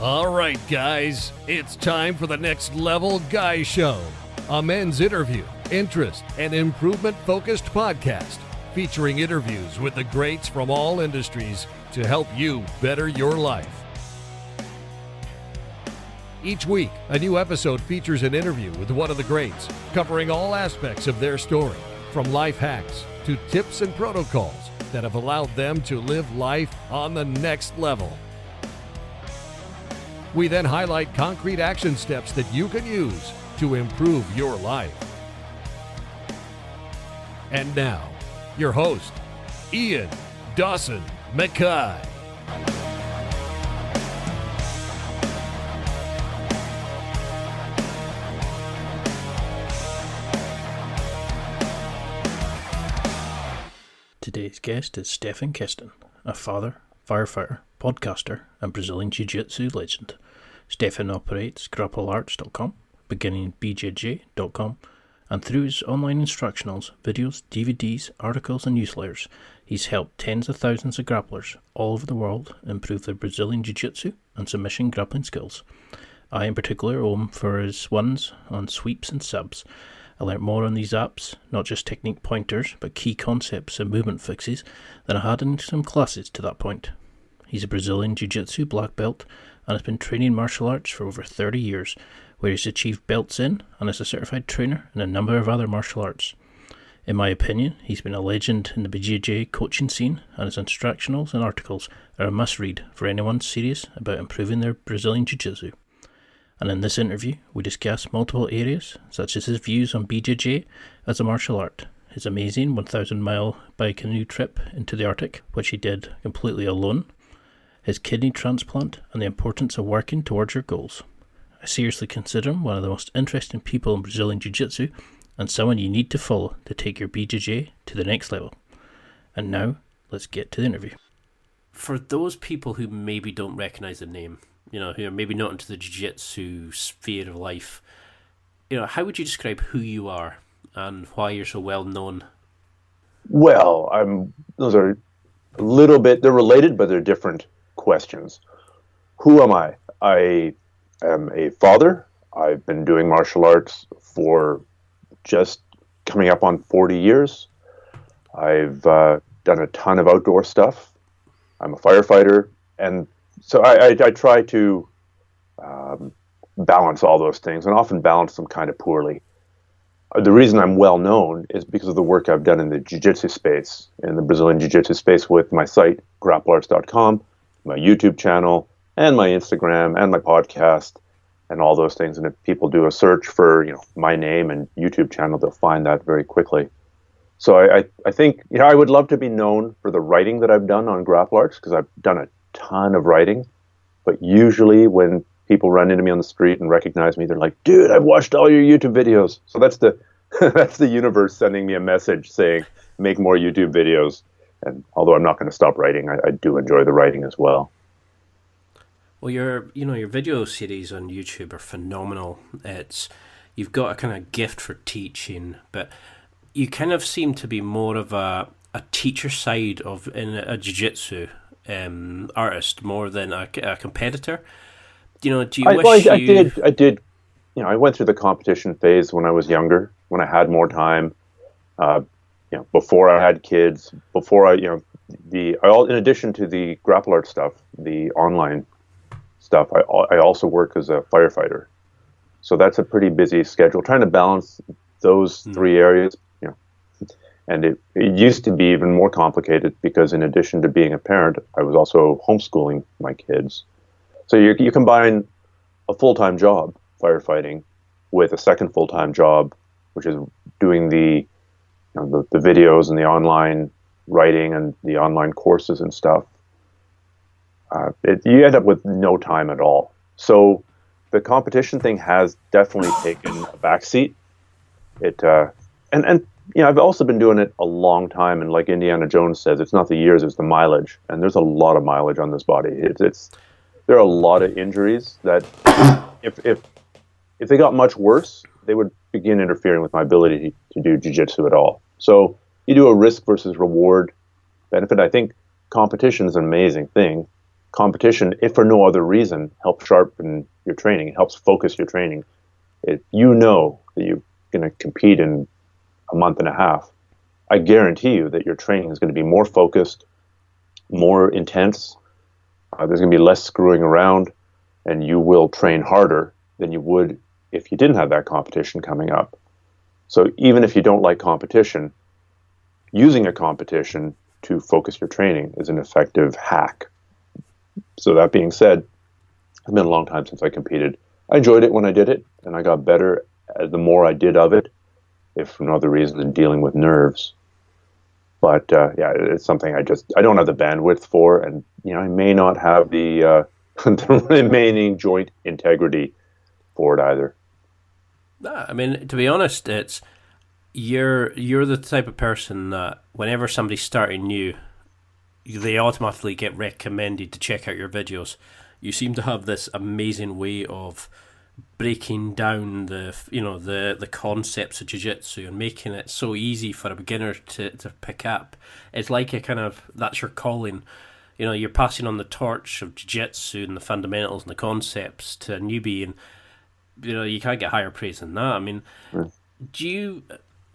All right, guys, it's time for the Next Level Guy Show, a men's interview, interest, and improvement-focused podcast featuring interviews with the greats from all industries to help you better your life. Each week, a new episode features an interview with one of the greats, covering all aspects of their story, from life hacks to tips and protocols that have allowed them to live life on the next level. We then highlight concrete action steps that you can use to improve your life. And now, your host, Ian Dawson Mackay. Today's guest is Stephan Kesting, a father, firefighter, podcaster, and Brazilian Jiu-Jitsu legend. Stephan operates Grapplearts.com, beginning Bjj.com, and through his online instructionals, videos, DVDs, articles, and newsletters, he's helped tens of thousands of grapplers all over the world improve their Brazilian Jiu-Jitsu and submission grappling skills. I in particular owe him for his ones on sweeps and subs. I learnt more on these apps, not just technique pointers, but key concepts and movement fixes than I had in some classes to that point. He's a Brazilian Jiu-Jitsu black belt and has been training martial arts for over 30 years, where he's achieved belts in and is a certified trainer in a number of other martial arts. In my opinion, he's been a legend in the Bjj coaching scene, and his instructionals and articles are a must-read for anyone serious about improving their Brazilian Jiu-Jitsu. And in this interview, we discuss multiple areas, such as his views on BJJ as a martial art, his amazing 1,000-mile by canoe trip into the Arctic, which he did completely alone, his kidney transplant, and the importance of working towards your goals. I seriously consider him one of the most interesting people in Brazilian Jiu-Jitsu, and someone you need to follow to take your BJJ to the next level. And now, let's get to the interview. For those people who maybe don't recognize the name, who are maybe not into the jiu-jitsu sphere of life, how would you describe who you are and why you're so well known? Well, those are a little bit, they're related, but they're different questions. Who am I? I am a father. I've been doing martial arts for just coming up on 40 years. I've done a ton of outdoor stuff. I'm a firefighter, and so I try to balance all those things, and often balance them kind of poorly. The reason I'm well known is because of the work I've done in the jiu-jitsu space, in the Brazilian Jiu-Jitsu space, with my site, grapplearts.com, my YouTube channel, and my Instagram, and my podcast, and all those things. And if people do a search for, my name and YouTube channel, they'll find that very quickly. So I think, I would love to be known for the writing that I've done on Grapplearts, because I've done a ton of writing. But usually when people run into me on the street and recognize me, they're like, dude, I've watched all your YouTube videos. So that's the that's the universe sending me a message saying, make more YouTube videos. And although I'm not going to stop writing, I do enjoy the writing as well. Well, your video series on YouTube are phenomenal. You've got a kind of gift for teaching, but you kind of seem to be more of a teacher side of in a jiu-jitsu artist more than a competitor. Do you wish I did. I went through the competition phase when I was younger, when I had more time. Before I had kids, before in addition to the Grappleart stuff, the online stuff, I also work as a firefighter. So that's a pretty busy schedule, trying to balance those three areas. And it used to be even more complicated because in addition to being a parent, I was also homeschooling my kids. So you combine a full-time job, firefighting, with a second full-time job, which is doing the videos and the online writing and the online courses and stuff. You end up with no time at all. So the competition thing has definitely taken a backseat. I've also been doing it a long time, and like Indiana Jones says, it's not the years, it's the mileage. And there's a lot of mileage on this body. There are a lot of injuries that if they got much worse, they would begin interfering with my ability to do jiu-jitsu at all. So you do a risk versus reward benefit. I think competition is an amazing thing. competition, if for no other reason, helps sharpen your training. It helps focus your training. If you know that you're going to compete in a month and a half, I guarantee you that your training is going to be more focused, more intense. There's going to be less screwing around, and you will train harder than you would if you didn't have that competition coming up. So even if you don't like competition, using a competition to focus your training is an effective hack. So that being said, it's been a long time since I competed. I enjoyed it when I did it, and I got better the more I did of it, if for no other reason than dealing with nerves. But yeah, it's something I don't have the bandwidth for, and I may not have the the remaining joint integrity for it either. I mean, to be honest, it's you're the type of person that whenever somebody's starting new, they automatically get recommended to check out your videos. You seem to have this amazing way of breaking down the concepts of jiu-jitsu and making it so easy for a beginner to pick up. It's like that's your calling. You're passing on the torch of jiu-jitsu and the fundamentals and the concepts to a newbie, and you can't get higher praise than that. I mean,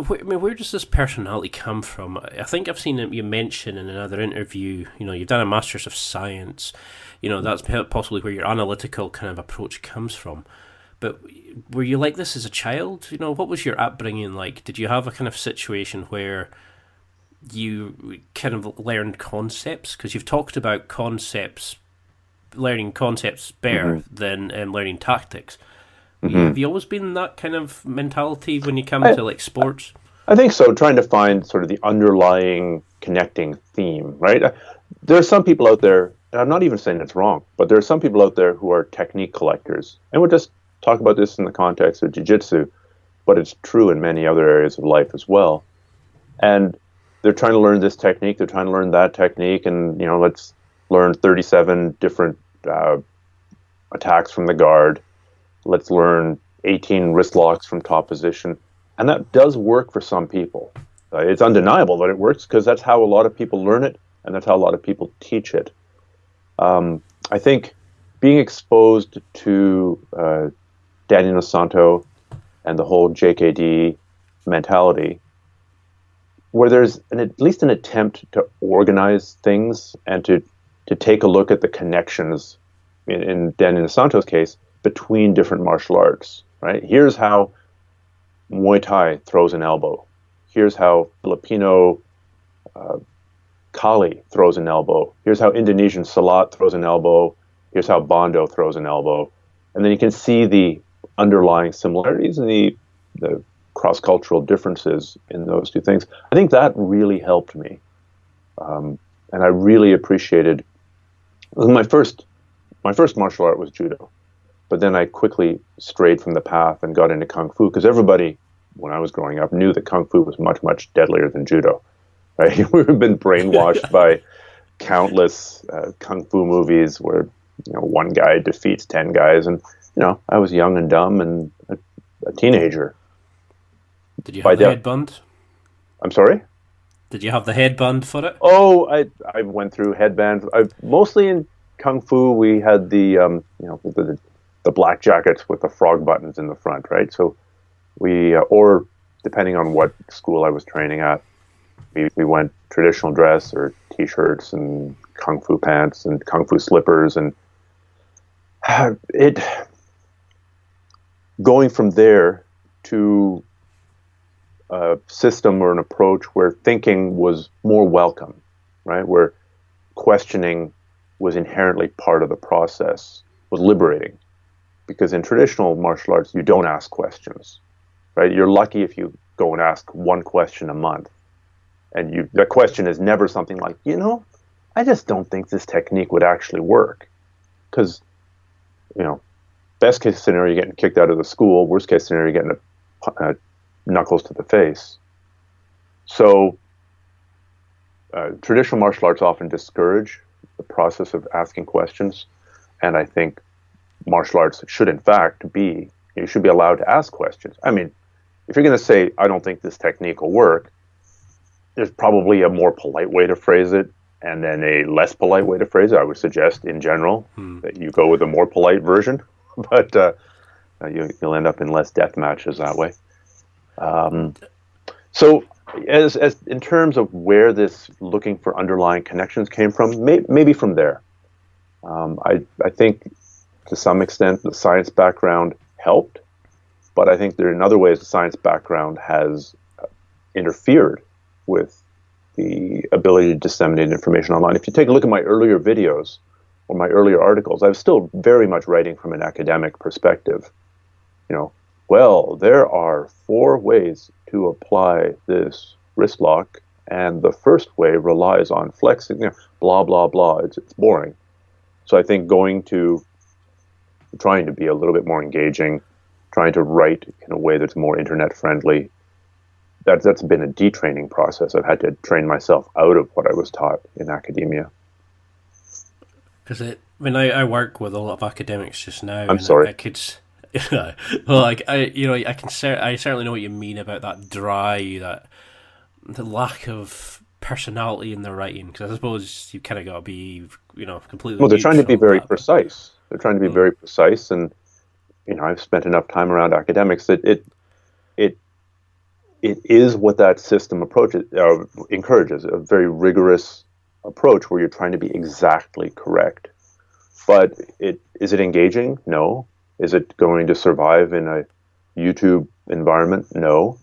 where does this personality come from? I think I've seen you mention in another interview, you've done a Masters of Science. That's possibly where your analytical kind of approach comes from. But were you like this as a child? What was your upbringing like? Did you have a kind of situation where you kind of learned concepts? Because you've talked about learning concepts better than learning tactics. Have you always been that kind of mentality when you come to like sports? I think so, trying to find sort of the underlying connecting theme, right? There are some people out there, and I'm not even saying it's wrong, but there are some people out there who are technique collectors. And we'll just talk about this in the context of jiu-jitsu, but it's true in many other areas of life as well. And they're trying to learn this technique, they're trying to learn that technique, and let's learn 37 different attacks from the guard. Let's learn 18 wrist locks from top position. And that does work for some people. It's undeniable that it works because that's how a lot of people learn it, and that's how a lot of people teach it. I think being exposed to Danny Nosanto and the whole JKD mentality, where there's at least an attempt to organize things and to take a look at the connections, in Danny Nosanto's case, between different martial arts, right? Here's how Muay Thai throws an elbow. Here's how Filipino Kali throws an elbow. Here's how Indonesian Salat throws an elbow. Here's how Bondo throws an elbow. And then you can see the underlying similarities and the cross-cultural differences in those two things. I think that really helped me. And I really appreciated my first martial art was judo. But then I quickly strayed from the path and got into Kung Fu because everybody, when I was growing up, knew that Kung Fu was much, much deadlier than judo. Right? We've been brainwashed by countless Kung Fu movies where one guy defeats 10 guys. And, I was young and dumb and a teenager. Did you have the headband? I'm sorry? Did you have the headband for it? Oh, I went through headbands. Mostly in Kung Fu, we had the black jackets with the frog buttons in the front, right? So we, or depending on what school I was training at, we went traditional dress or t-shirts and Kung Fu pants and Kung Fu slippers, and going from there to a system or an approach where thinking was more welcome, right? Where questioning was inherently part of the process, was liberating. Because in traditional martial arts, you don't ask questions, right? You're lucky if you go and ask one question a month. And the question is never something like, I just don't think this technique would actually work. Because, best case scenario, you're getting kicked out of the school. Worst case scenario, you're getting knuckles to the face. So traditional martial arts often discourage the process of asking questions. And I think martial arts should, in fact, you should be allowed to ask questions. I mean, if you're going to say, I don't think this technique will work, there's probably a more polite way to phrase it. And then a less polite way to phrase it, I would suggest in general that you go with a more polite version, but you'll end up in less death matches that way. So as in terms of where this looking for underlying connections came from, maybe from there. I think to some extent the science background helped, but I think there are in other ways the science background has interfered with the ability to disseminate information online. If you take a look at my earlier videos or my earlier articles, I was still very much writing from an academic perspective. Well, there are 4 ways to apply this wrist lock, and the first way relies on flexing, blah, blah, blah. It's boring. So I think trying to be a little bit more engaging, trying to write in a way that's more internet friendly, that's been a detraining process. I've had to train myself out of what I was taught in academia. Because I work with a lot of academics just now. I'm sorry. I could, well, I certainly know what you mean about that the lack of personality in the writing. Because I suppose you kind of got to be, completely. Well, they're trying to be very precise. They're trying to be very precise, and I've spent enough time around academics that it is what that system encourages, a very rigorous approach where you're trying to be exactly correct. But is it engaging? No. Is it going to survive in a YouTube environment? No.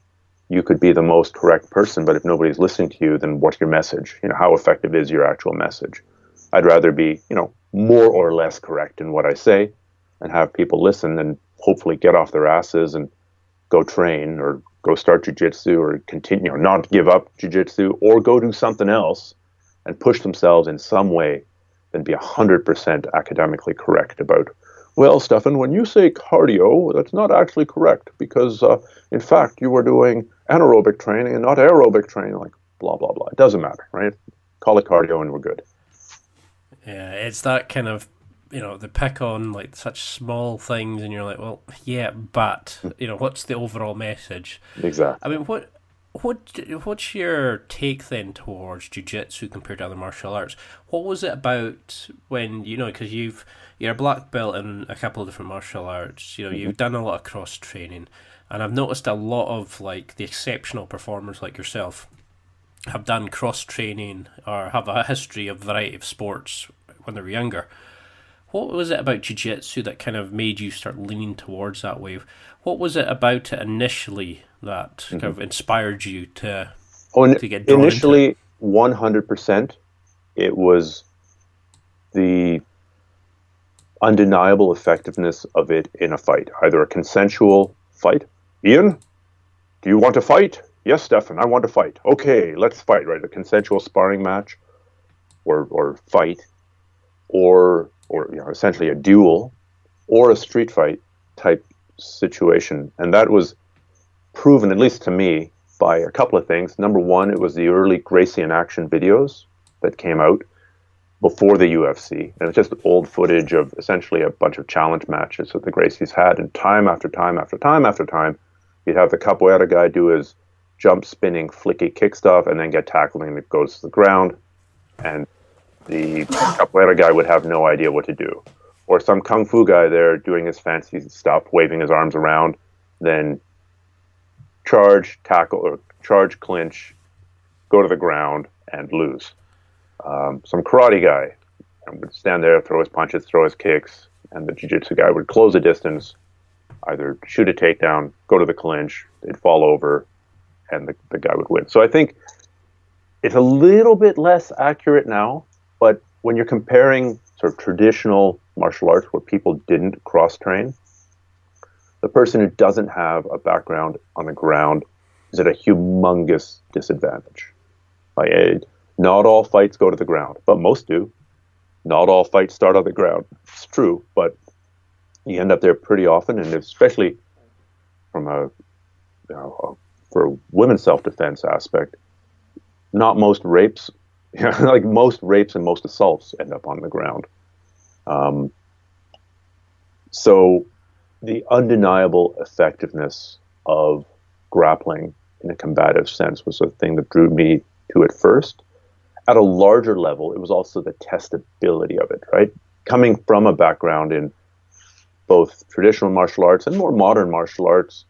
You could be the most correct person, but if nobody's listening to you, then what's your message? How effective is your actual message? I'd rather be, more or less correct in what I say and have people listen and hopefully get off their asses and go train or go start jiu-jitsu or continue, not give up jiu-jitsu or go do something else and push themselves in some way than be 100% academically correct about, well, Stephan, when you say cardio, that's not actually correct because, in fact, you were doing anaerobic training and not aerobic training, like blah, blah, blah. It doesn't matter, right? Call it cardio and we're good. Yeah, it's that kind of, they pick on like such small things and you're like, well, yeah, but, what's the overall message? Exactly. I mean, what's your take then towards jiu-jitsu compared to other martial arts? What was it about when, because you're a black belt in a couple of different martial arts, you've done a lot of cross training, and I've noticed a lot of like the exceptional performers like yourself have done cross training or have a history of variety of sports when they were younger. What was it about jiu-jitsu that kind of made you start leaning towards that wave? What was it about it initially that kind of inspired you to get drawn initially, into it? 100%, it was the undeniable effectiveness of it in a fight, either a consensual fight. Ian, do you want to fight? Yes, Stephan, I want to fight. Okay, let's fight, right? A consensual sparring match or fight or essentially a duel or a street fight type situation. And that was proven, at least to me, by a couple of things. Number one, it was the early Gracie in action videos that came out before the UFC. And it's just old footage of essentially a bunch of challenge matches that the Gracies had. And time after time after time after time, you'd have the capoeira guy do his jump, spinning, flicky kick stuff and then get tackled and it goes to the ground. And the capoeira guy would have no idea what to do. Or some kung fu guy there doing his fancy stuff, waving his arms around, then charge, tackle, or charge, clinch, go to the ground, and lose. Some karate guy would stand there, throw his punches, throw his kicks, and the jiu-jitsu guy would close the distance, either shoot a takedown, go to the clinch, they'd fall over, and the guy would win. So I think it's a little bit less accurate now, but when you're comparing sort of traditional martial arts where people didn't cross-train, the person who doesn't have a background on the ground is at a humongous disadvantage. Not all fights go to the ground, but most do. Not all fights start on the ground. It's true, but you end up there pretty often, and especially from for a women's self-defense aspect, not most rapes, like most rapes and most assaults end up on the ground. So the undeniable effectiveness of grappling in a combative sense was the thing that drew me to it first. at a larger level, it was also the testability of it, right? Coming from a background in both traditional martial arts and more modern martial arts,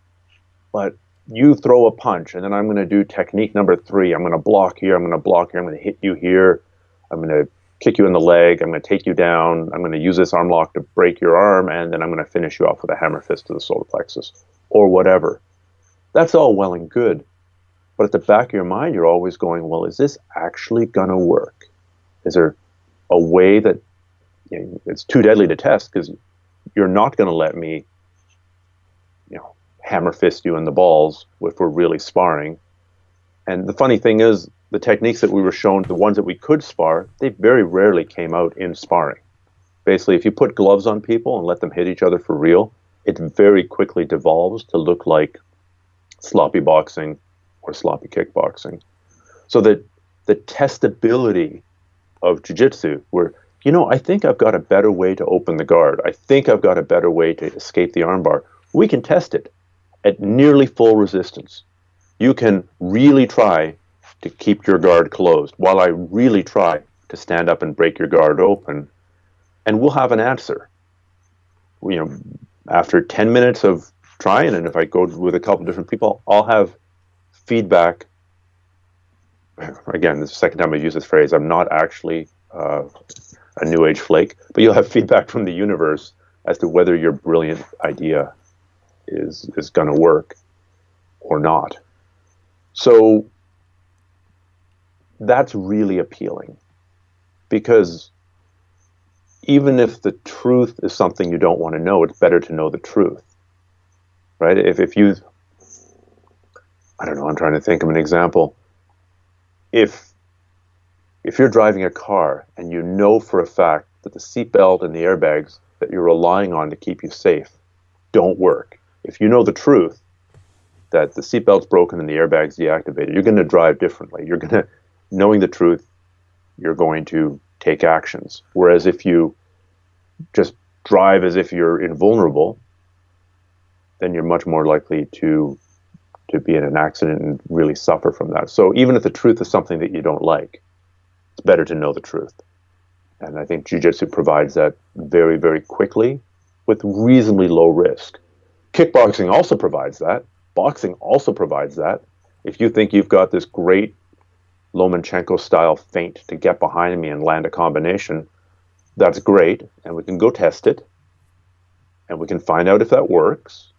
but you throw a punch and then I'm going to do technique number 3. I'm going to block here, I'm going to block here, I'm going to hit you here, I'm going to kick you in the leg, I'm going to take you down, I'm going to use this arm lock to break your arm, and then I'm going to finish you off with a hammer fist to the solar plexus, or whatever. That's all well and good. But at the back of your mind, you're always going, well, is this actually going to work? Is there a way that, it's too deadly to test because you're not going to let me, hammer fist you in the balls if we're really sparring. And the funny thing is, the techniques that we were shown, the ones that we could spar, they very rarely came out in sparring. Basically, if you put gloves on people and let them hit each other for real, it very quickly devolves to look like sloppy boxing or sloppy kickboxing. So that the testability of jiu-jitsu, where, I think I've got a better way to open the guard. I think I've got a better way to escape the armbar. We can test it at nearly full resistance. You can really try to keep your guard closed while I really try to stand up and break your guard open, and we'll have an answer. After 10 minutes of trying, and if I go with a couple different people, I'll have feedback. Again, this is the second time I've used this phrase. I'm not actually a new age flake, but you'll have feedback from the universe as to whether your brilliant idea is going to work or not. So that's really appealing, because even if the truth is something you don't want to know, it's better to know the truth, right? If you, I don't know, I'm trying to think of an example. If you're driving a car and you know for a fact that the seatbelt and the airbags that you're relying on to keep you safe don't work, if you know the truth that the seatbelt's broken and the airbag's deactivated, you're going to drive differently. You're going to, knowing the truth, you're going to take actions. Whereas if you just drive as if you're invulnerable, then you're much more likely to be in an accident and really suffer from that. So even if the truth is something that you don't like, it's better to know the truth. And I think jiu-jitsu provides that very, very quickly with reasonably low risk. Kickboxing also provides that. Boxing also provides that. If you think you've got this great Lomachenko-style feint to get behind me and land a combination, that's great, and we can go test it, and we can find out if that works.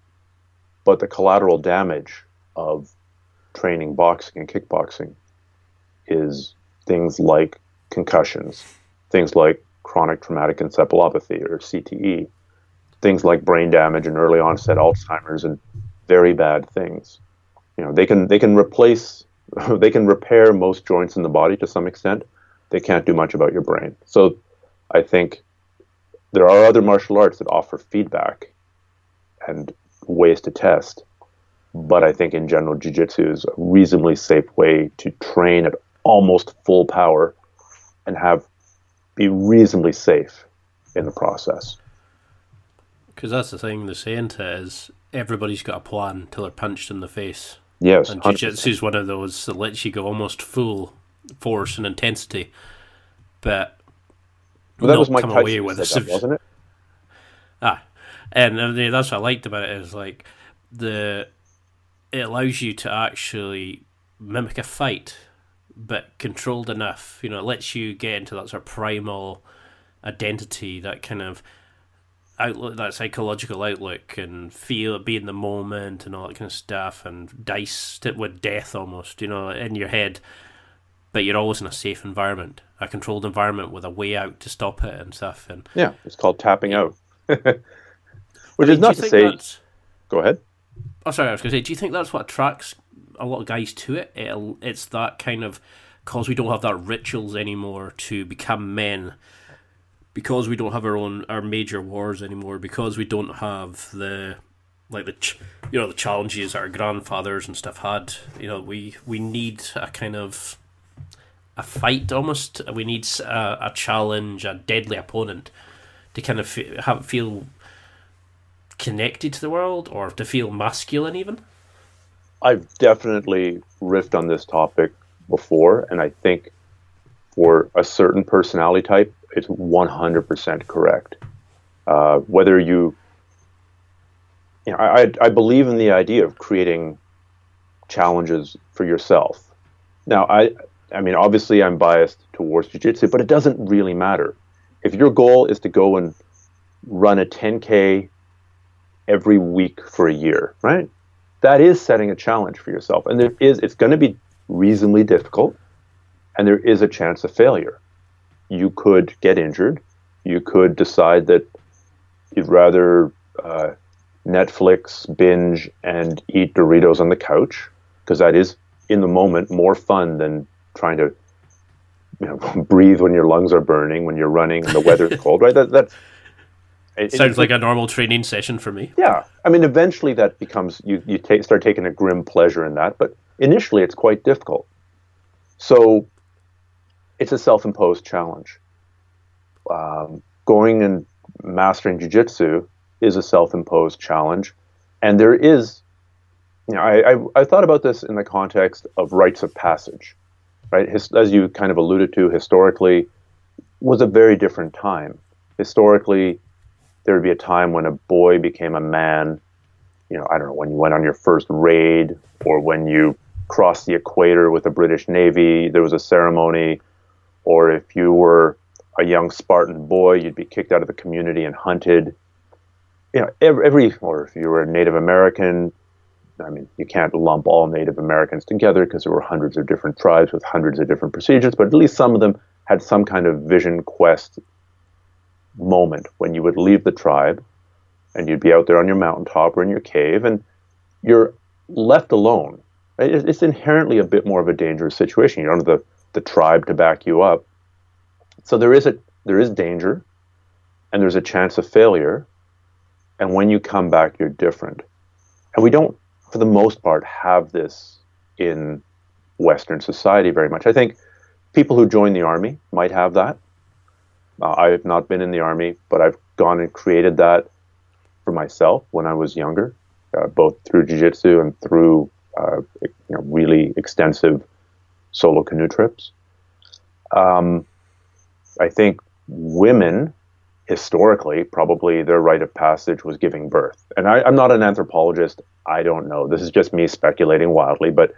But the collateral damage of training boxing and kickboxing is things like concussions, things like chronic traumatic encephalopathy, or CTE, things like brain damage and early onset Alzheimer's, and very bad things. They can replace, they can repair most joints in the body to some extent. They can't do much about your brain. So I think there are other martial arts that offer feedback and ways to test. But I think in general, jiu-jitsu is a reasonably safe way to train at almost full power and be reasonably safe in the process. Because that's the thing, the saying to it is, everybody's got a plan till they're punched in the face. Yes. And jiu-jitsu is one of those that lets you go almost full force and intensity, but well, that was not Mike come away Tyson with said that, wasn't it? And that's what I liked about it, is like it allows you to actually mimic a fight, but controlled enough. It lets you get into that sort of primal identity, that kind of outlook, that psychological outlook, and be in the moment and all that kind of stuff, and dice it with death almost, in your head. But you're always in a safe environment, a controlled environment with a way out to stop it and stuff. And yeah, it's called tapping out. Which is not to say. Go ahead. Oh, sorry, I was going to say, do you think that's what attracts a lot of guys to it? It's that kind of, because we don't have that rituals anymore to become men, because we don't have our major wars anymore, because we don't have the challenges our grandfathers and stuff had. We need a kind of a fight almost. We need a challenge, a deadly opponent to kind of feel connected to the world, or to feel masculine even. I've definitely riffed on this topic before, and I think for a certain personality type, it's 100% correct. Whether I believe in the idea of creating challenges for yourself. Now, I mean, obviously I'm biased towards jiu-jitsu, but it doesn't really matter. If your goal is to go and run a 10K every week for a year, right? That is setting a challenge for yourself. And it's going to be reasonably difficult, and there is a chance of failure. You could get injured. You could decide that you'd rather Netflix, binge, and eat Doritos on the couch, because that is, in the moment, more fun than trying to breathe when your lungs are burning, when you're running and the weather's cold, right? Sounds like a normal training session for me. Yeah. I mean, eventually that becomes, you start taking a grim pleasure in that, but initially it's quite difficult. So it's a self-imposed challenge. Going and mastering jiu-jitsu is a self-imposed challenge. And there is, I thought about this in the context of rites of passage, right? As you kind of alluded to, historically was a very different time. Historically, there would be a time when a boy became a man, I don't know, when you went on your first raid, or when you crossed the equator with the British Navy, there was a ceremony, or if you were a young Spartan boy, you'd be kicked out of the community and hunted. Or if you were a Native American, I mean, you can't lump all Native Americans together because there were hundreds of different tribes with hundreds of different procedures, but at least some of them had some kind of vision quest moment when you would leave the tribe and you'd be out there on your mountaintop or in your cave and you're left alone. Right? It's inherently a bit more of a dangerous situation. You don't have the tribe to back you up. So there is danger, and there's a chance of failure. And when you come back, you're different. And we don't, for the most part, have this in Western society very much. I think people who join the army might have that. I have not been in the army, but I've gone and created that for myself when I was younger, both through jiu-jitsu and through really extensive solo canoe trips. I think women, historically, probably their rite of passage was giving birth. And I'm not an anthropologist. I don't know. This is just me speculating wildly. But,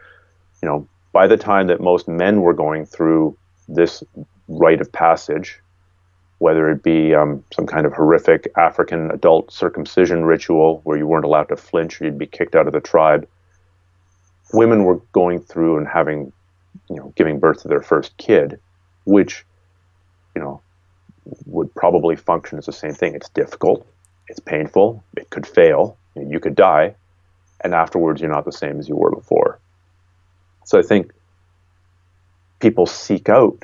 by the time that most men were going through this rite of passage, whether it be some kind of horrific African adult circumcision ritual where you weren't allowed to flinch or you'd be kicked out of the tribe, women were going through and having, giving birth to their first kid, which, would probably function as the same thing. It's difficult, it's painful, it could fail, you could die, and afterwards you're not the same as you were before. So I think people seek out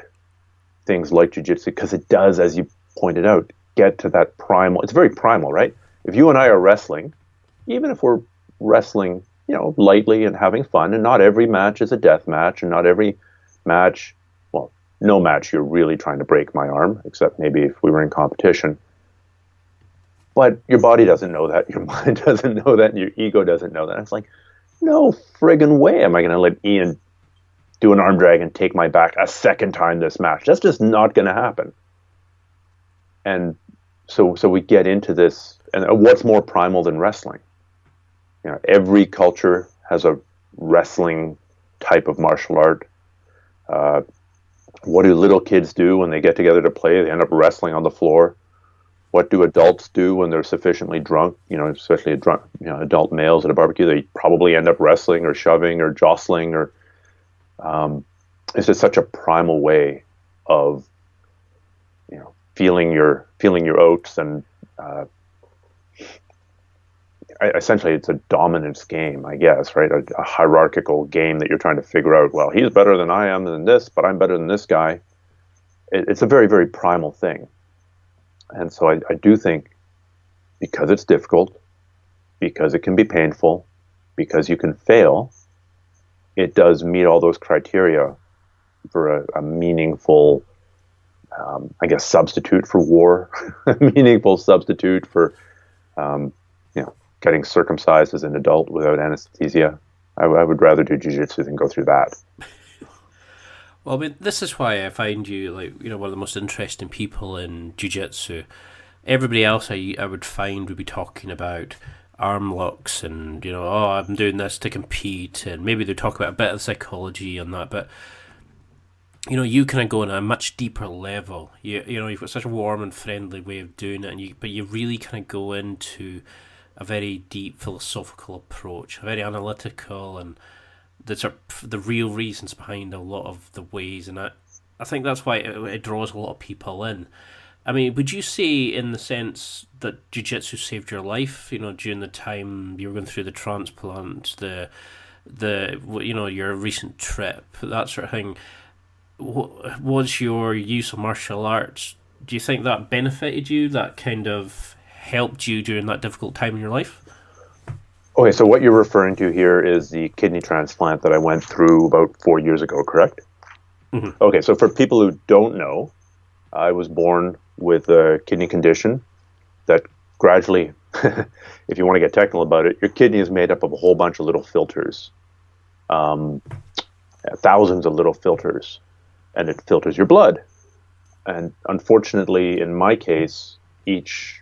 things like jiu-jitsu because it does, as you pointed out, get to that primal. It's very primal, right? If you and I are wrestling, even if we're wrestling, lightly and having fun, and not every match is a death match, and not every match, well, no match you're really trying to break my arm, except maybe if we were in competition. But your body doesn't know that, your mind doesn't know that, and your ego doesn't know that. It's like, no friggin' way am I going to let Ian do an arm drag and take my back a second time this match. That's just not going to happen. And so we get into this, and what's more primal than wrestling? Every culture has a wrestling type of martial art. What do little kids do when they get together to play? They end up wrestling on the floor. What do adults do when they're sufficiently drunk? Especially adult males at a barbecue, they probably end up wrestling or shoving or jostling or. It's just such a primal way of, feeling your oats, and essentially it's a dominance game, I guess, right? A hierarchical game that you're trying to figure out. Well, he's better than I am in this, but I'm better than this guy. It's a very, very primal thing, and so I do think because it's difficult, because it can be painful, because you can fail. It does meet all those criteria for a meaningful, substitute for war, a meaningful substitute for, getting circumcised as an adult without anesthesia. I would rather do jiu-jitsu than go through that. Well, I mean, this is why I find you one of the most interesting people in jiu-jitsu. Everybody else I would find would be talking about arm locks and oh, I'm doing this to compete, and maybe they talk about a bit of psychology on that, but you kind of go on a much deeper level. You've got such a warm and friendly way of doing it, but you really kind of go into a very deep philosophical approach, very analytical, and the real reasons behind a lot of the ways, and I think that's why it draws a lot of people in. I mean, would you say, in the sense that jiu-jitsu saved your life, during the time you were going through the transplant, your recent trip, that sort of thing, was your use of martial arts, do you think that benefited you, that kind of helped you during that difficult time in your life? Okay, so what you're referring to here is the kidney transplant that I went through about 4 years ago, correct? Mm-hmm. Okay, so for people who don't know, I was born with a kidney condition that gradually, if you want to get technical about it, your kidney is made up of a whole bunch of little filters, thousands of little filters, and it filters your blood. And unfortunately, in my case, each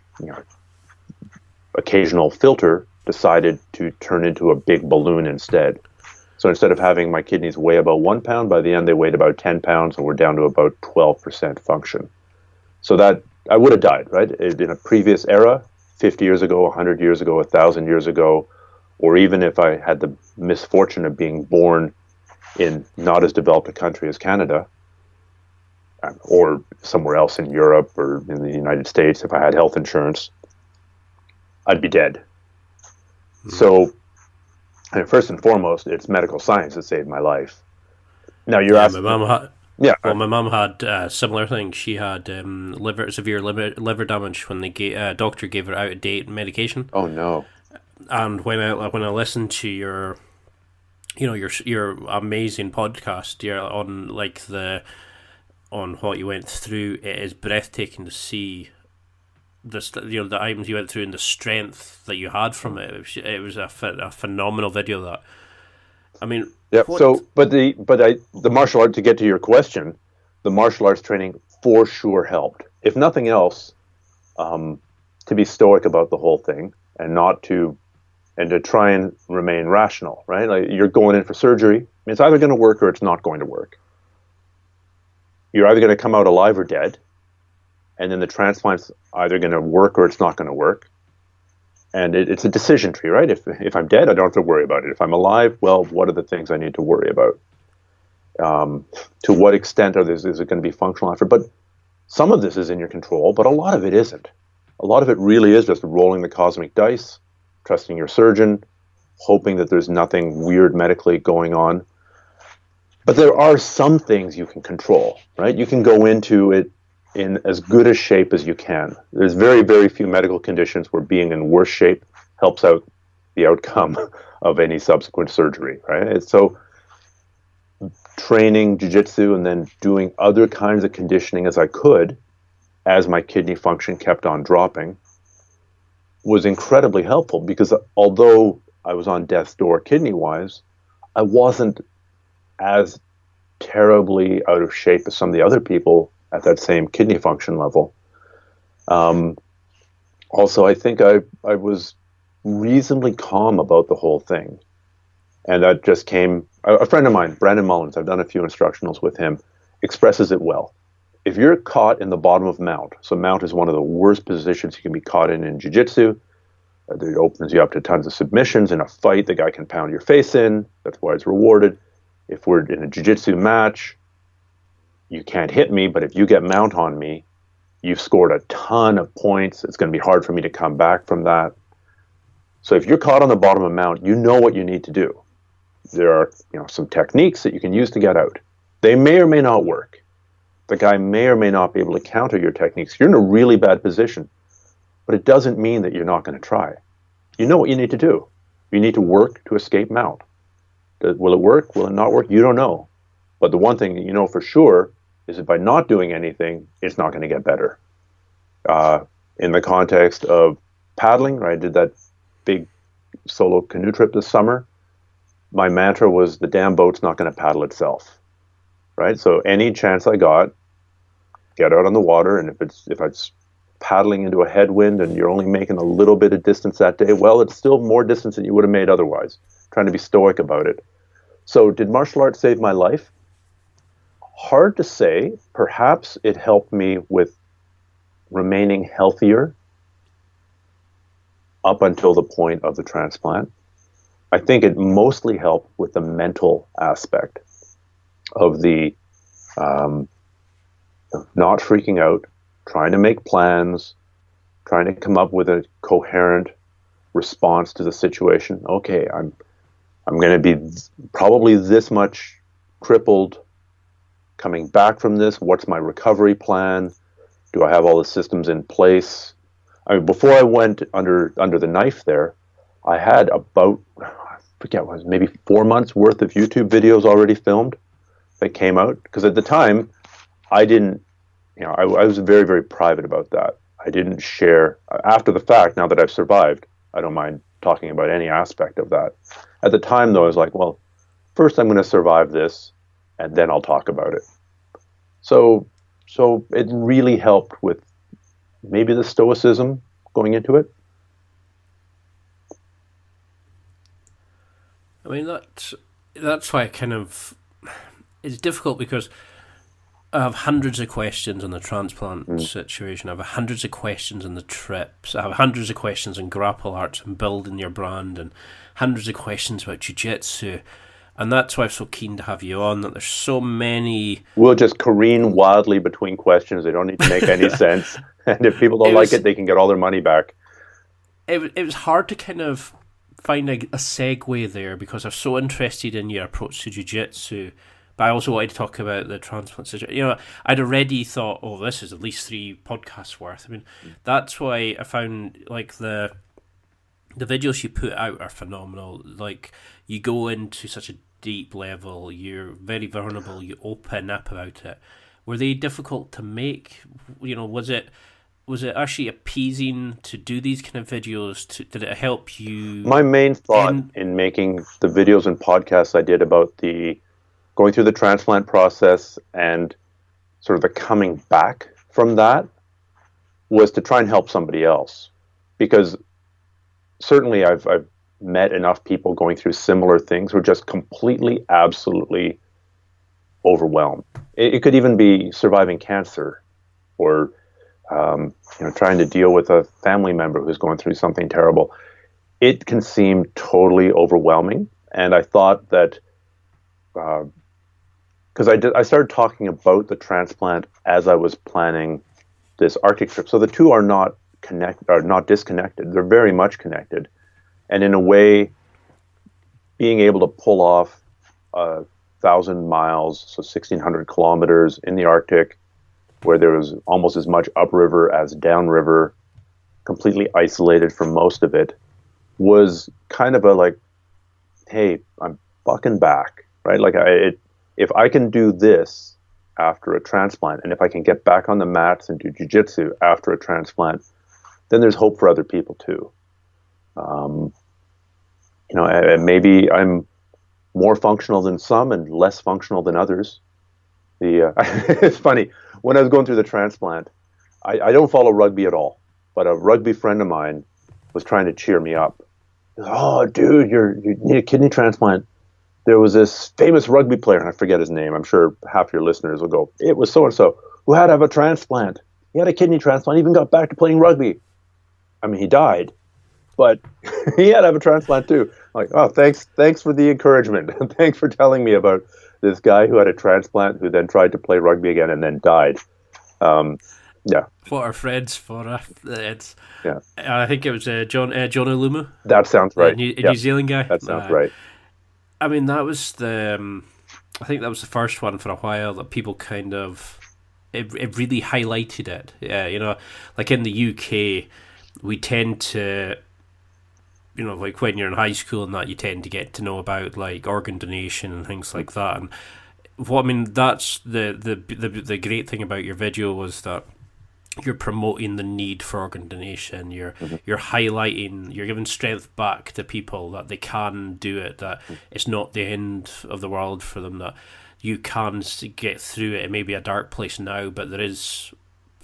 occasional filter decided to turn into a big balloon instead. So instead of having my kidneys weigh about 1 pound, by the end they weighed about 10 pounds and we're down to about 12% function. So that I would have died, right? In a previous era, 50 years ago, 100 years ago, 1,000 years ago, or even if I had the misfortune of being born in not as developed a country as Canada, or somewhere else in Europe or in the United States, if I had health insurance, I'd be dead. Mm-hmm. So, first and foremost, it's medical science that saved my life. Now you're asking. My mum had a similar thing. She had severe liver damage when doctor gave her out of date medication. Oh no! And when I listened to your amazing podcast, on what you went through, it is breathtaking to see the items you went through and the strength that you had from it. It was a phenomenal video. That, I mean, yeah. The martial art, to get to your question, the martial arts training for sure helped. If nothing else, to be stoic about the whole thing and to try and remain rational. Right? Like, you're going in for surgery. It's either going to work or it's not going to work. You're either going to come out alive or dead, and then the transplant's either going to work or it's not going to work. And it's a decision tree, right? If I'm dead, I don't have to worry about it. If I'm alive, well, what are the things I need to worry about? To what extent is it going to be functional after? But some of this is in your control, but a lot of it isn't. A lot of it really is just rolling the cosmic dice, trusting your surgeon, hoping that there's nothing weird medically going on. But there are some things you can control, right? You can go into it in as good a shape as you can. There's very, very few medical conditions where being in worse shape helps out the outcome of any subsequent surgery, right? So training jiu-jitsu and then doing other kinds of conditioning as I could, as my kidney function kept on dropping, was incredibly helpful, because although I was on death's door kidney-wise, I wasn't as terribly out of shape as some of the other people at that same kidney function level. Also, I think I was reasonably calm about the whole thing. And that just came, a friend of mine, Brandon Mullins, I've done a few instructionals with him, expresses it well. If you're caught in the bottom of mount, so mount is one of the worst positions you can be caught in jiu-jitsu. It opens you up to tons of submissions. In a fight, the guy can pound your face in. That's why it's rewarded. If we're in a jiu-jitsu match, you can't hit me, but if you get mount on me, you've scored a ton of points. It's going to be hard for me to come back from that. So if you're caught on the bottom of mount, you know what you need to do. There are some techniques that you can use to get out. They may or may not work. The guy may or may not be able to counter your techniques. You're in a really bad position, but it doesn't mean that you're not going to try. You know what you need to do. You need to work to escape mount. Will it work? Will it not work? You don't know. But the one thing that you know for sure is that by not doing anything, it's not going to get better. In the context of paddling, right, I did that big solo canoe trip this summer. My mantra was, the damn boat's not going to paddle itself. right? So any chance I got, get out on the water, and if it's paddling into a headwind and you're only making a little bit of distance that day, well, it's still more distance than you would have made otherwise. Trying to be stoic about it. So did martial arts save my life? Hard to say. Perhaps it helped me with remaining healthier up until the point of the transplant. I think it mostly helped with the mental aspect of the not freaking out, trying to make plans, trying to come up with a coherent response to the situation. Okay, I'm going to be probably this much crippled coming back from this. What's my recovery plan? Do I have all the systems in place? I mean, before I went under the knife there, I had about, I forget what it was, maybe 4 months worth of YouTube videos already filmed that came out. Because at the time, I didn't, I was very, very private about that. I didn't share, after the fact, now that I've survived, I don't mind talking about any aspect of that. At the time, though, I was like, well, first I'm going to survive this, and then I'll talk about it. So it really helped with maybe the stoicism going into it. I mean, that's why it's difficult, because I have hundreds of questions on the transplant situation. I have hundreds of questions on the trips. I have hundreds of questions on Grapplearts and building your brand, and hundreds of questions about Jiu-Jitsu. And that's why I'm so keen to have you on, that there's so many... We'll just careen wildly between questions. They don't need to make any sense. And if people don't like it, they can get all their money back. It was hard to kind of find a segue there, because I was so interested in your approach to Jiu-Jitsu, but I also wanted to talk about the transplant situation. I'd already thought, oh, this is at least 3 podcasts worth. I mean, that's why I found, like, the videos you put out are phenomenal. Like, you go into such a deep level, you're very vulnerable, you open up about it. Were they difficult to make? Was it actually appeasing to do these kind of videos? Did it help you? My main thought in making the videos and podcasts I did about the going through the transplant process and sort of the coming back from that was to try and help somebody else. Because certainly I've met enough people going through similar things who are just completely, absolutely overwhelmed. It could even be surviving cancer, or trying to deal with a family member who's going through something terrible. It can seem totally overwhelming, and I thought that because I started talking about the transplant as I was planning this Arctic trip. So the two are not disconnected. They're very much connected. And in a way, being able to pull off 1,000 miles, so 1,600 kilometers in the Arctic, where there was almost as much upriver as downriver, completely isolated from most of it, was kind of a like, hey, I'm fucking back, right? Like if I can do this after a transplant, and if I can get back on the mats and do jiu-jitsu after a transplant, then there's hope for other people too. Maybe I'm more functional than some and less functional than others. It's funny, when I was going through the transplant, I don't follow rugby at all, but a rugby friend of mine was trying to cheer me up. Oh, dude, you need a kidney transplant. There was this famous rugby player, and I forget his name. I'm sure half your listeners will go, it was so-and-so, who had to have a transplant. He had a kidney transplant, even got back to playing rugby. I mean, he died, but he had to have a transplant too. I'm like, oh, thanks for the encouragement. Thanks for telling me about this guy who had a transplant, who then tried to play rugby again and then died. Yeah. What our friends for it's. Yeah. I think it was John Olumu. That sounds right. New Zealand guy. That sounds right. I mean, that was I think that was the first one for a while that people kind of it really highlighted it. Yeah, like in the UK, we tend to, like when you're in high school and that, you tend to get to know about like organ donation and things like that. And that's the great thing about your video was that you're promoting the need for organ donation. You're highlighting, you're giving strength back to people that they can do it, that it's not the end of the world for them, that you can get through it. It may be a dark place now, but there is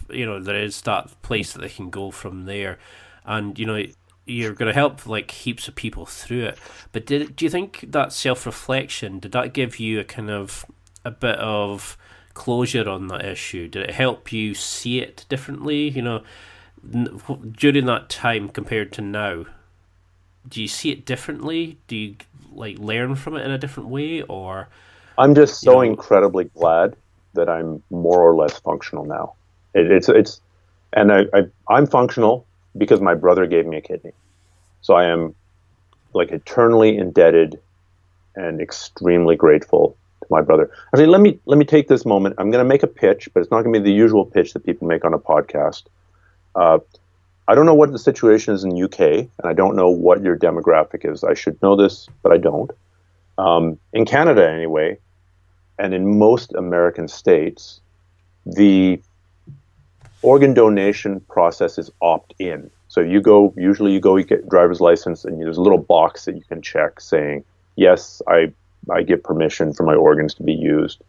that place that they can go from there, and you're going to help like heaps of people through it. But do you think that self-reflection, did that give you a bit of closure on that issue? Did it help you see it differently? During that time compared to now, do you see it differently? Do you like learn from it in a different way, or? I'm just so incredibly glad that I'm more or less functional now. I'm functional because my brother gave me a kidney. So I am like eternally indebted and extremely grateful to my brother. Actually, let me take this moment. I'm going to make a pitch, but it's not going to be the usual pitch that people make on a podcast. I don't know what the situation is in UK, and I don't know what your demographic is. I should know this, but I don't. In Canada, anyway, and in most American states, the organ donation process is opt-in. So you get driver's license, and there's a little box that you can check saying, yes, I give permission for my organs to be used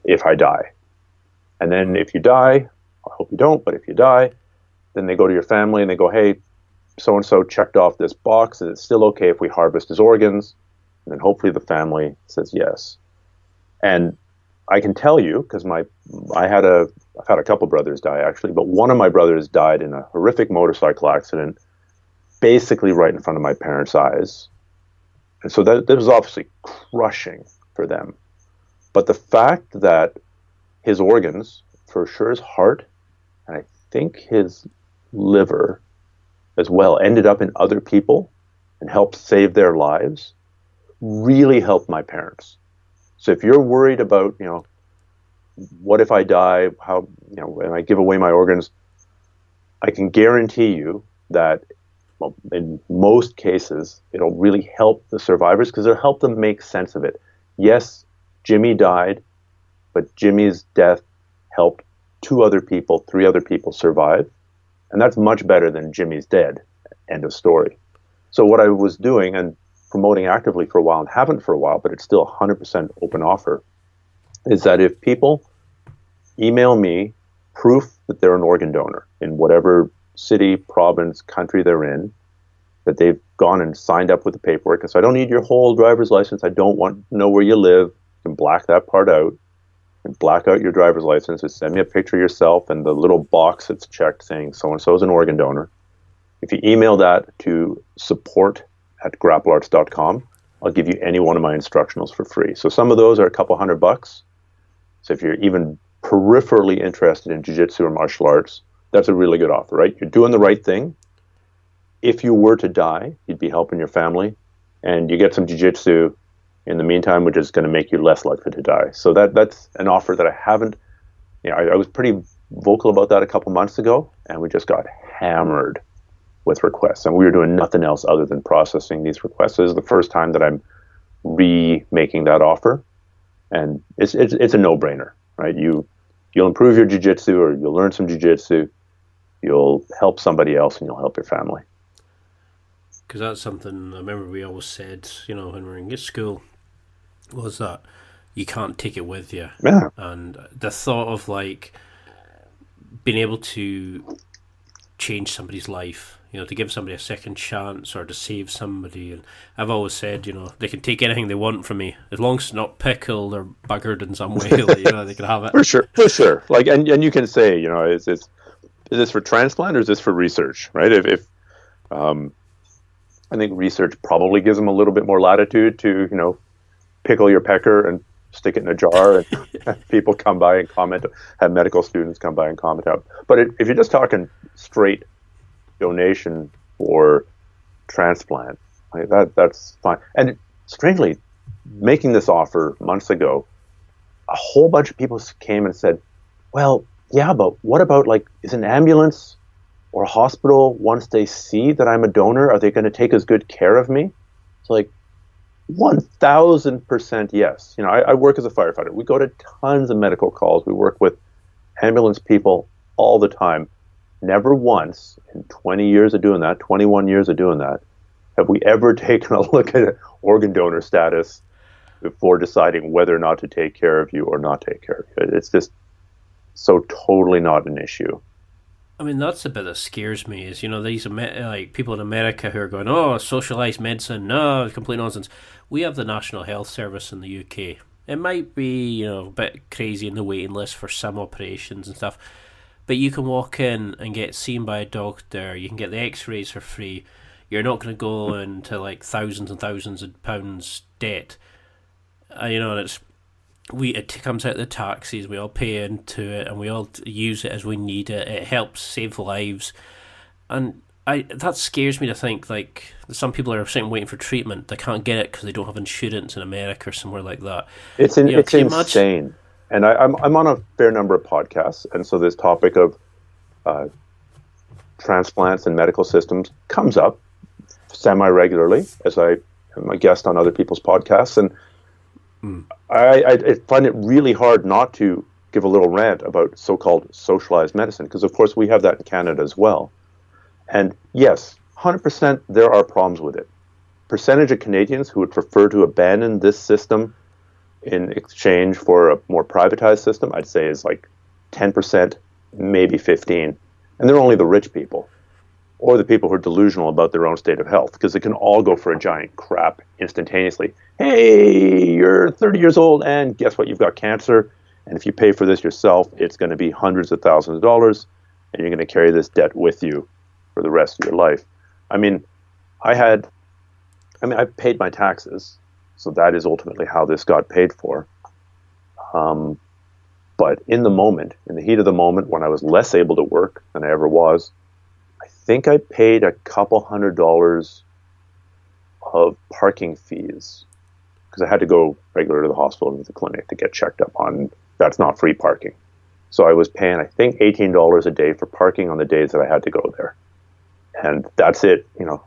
if I die. And then if you die, I hope you don't, but if you die, then they go to your family and they go, hey, so-and-so checked off this box. Is it still okay if we harvest his organs? And then hopefully the family says yes. And I can tell you, because I've had a couple brothers die actually, but one of my brothers died in a horrific motorcycle accident, basically right in front of my parents' eyes. And so that was obviously crushing for them. But the fact that his organs, for sure his heart, and I think his liver as well, ended up in other people and helped save their lives, really helped my parents. So if you're worried about, what if I die, how, when I give away my organs, I can guarantee you that, well, in most cases, it'll really help the survivors because it'll help them make sense of it. Yes, Jimmy died, but Jimmy's death helped 2 other people, 3 other people survive. And that's much better than Jimmy's dead. End of story. So what I was doing and promoting actively for a while, and haven't for a while, but it's still 100% open offer, is that if people email me proof that they're an organ donor in whatever city, province, country they're in, that they've gone and signed up with the paperwork. And so I don't need your whole driver's license. I don't want to know where you live. You can black that part out. And black out your driver's license. Just send me a picture of yourself and the little box that's checked saying so-and-so is an organ donor. If you email that to support@grapplearts.com, I'll give you any one of my instructionals for free. So some of those are a couple $100. So if you're even peripherally interested in jiu-jitsu or martial arts, that's a really good offer, right? You're doing the right thing. If you were to die, you'd be helping your family, and you get some jiu-jitsu in the meantime, which is going to make you less likely to die. So that's an offer that I haven't, I was pretty vocal about that a couple months ago, and we just got hammered with requests. And we were doing nothing else other than processing these requests. This is the first time that I'm remaking that offer. And it's a no-brainer, right? You'll improve your jiu-jitsu, or you'll learn some jiu-jitsu, you'll help somebody else, and you'll help your family. Because that's something I remember we always said, when we were in school, was that you can't take it with you. Yeah. And the thought of like being able to change somebody's life, to give somebody a second chance or to save somebody. And I've always said, they can take anything they want from me as long as it's not pickled or buggered in some way. They can have it. For sure. Like, and you can say, is this for transplant or is this for research, right? If I think research probably gives them a little bit more latitude to, pickle your pecker and stick it in a jar and have people come by and comment, have medical students come by and comment out. But if you're just talking straight donation or transplant, like that's fine. And strangely, making this offer months ago, a whole bunch of people came and said, well, yeah, but what about, like, is an ambulance or a hospital, once they see that I'm a donor, are they going to take as good care of me? It's like, 1,000% yes. I work as a firefighter. We go to tons of medical calls. We work with ambulance people all the time. Never once in 20 years of doing that, 21 years of doing that, have we ever taken a look at organ donor status before deciding whether or not to take care of you or not take care of you. It's just so totally not an issue. I mean, that's the bit that scares me. Is these like people in America who are going, "Oh, socialized medicine, no, it's complete nonsense." We have the National Health Service in the UK. It might be a bit crazy in the waiting list for some operations and stuff, but you can walk in and get seen by a doctor. You can get the X-rays for free. You're not going to go into like thousands and thousands of pounds debt. And it comes out of the taxes. We all pay into it, and we all use it as we need it. It helps save lives, and that scares me to think like some people are sitting waiting for treatment. They can't get it because they don't have insurance in America or somewhere like that. It's insane. And I'm on a fair number of podcasts, and so this topic of transplants and medical systems comes up semi-regularly as I am a guest on other people's podcasts, and I find it really hard not to give a little rant about so-called socialized medicine, because of course we have that in Canada as well. And yes, 100% there are problems with it. Percentage of Canadians who would prefer to abandon this system in exchange for a more privatized system, I'd say is like 10%, maybe 15%. And they're only the rich people, or the people who are delusional about their own state of health, because it can all go for a giant crap instantaneously. Hey, you're 30 years old, and guess what? You've got cancer, and if you pay for this yourself, it's going to be hundreds of thousands of dollars, and you're going to carry this debt with you for the rest of your life. I paid my taxes, so that is ultimately how this got paid for. But in the heat of the moment, when I was less able to work than I ever was, I think I paid a couple $100 of parking fees, because I had to go regularly to the hospital and to the clinic to get checked up on. That's not free parking. So I was paying, I think, $18 a day for parking on the days that I had to go there. And that's it.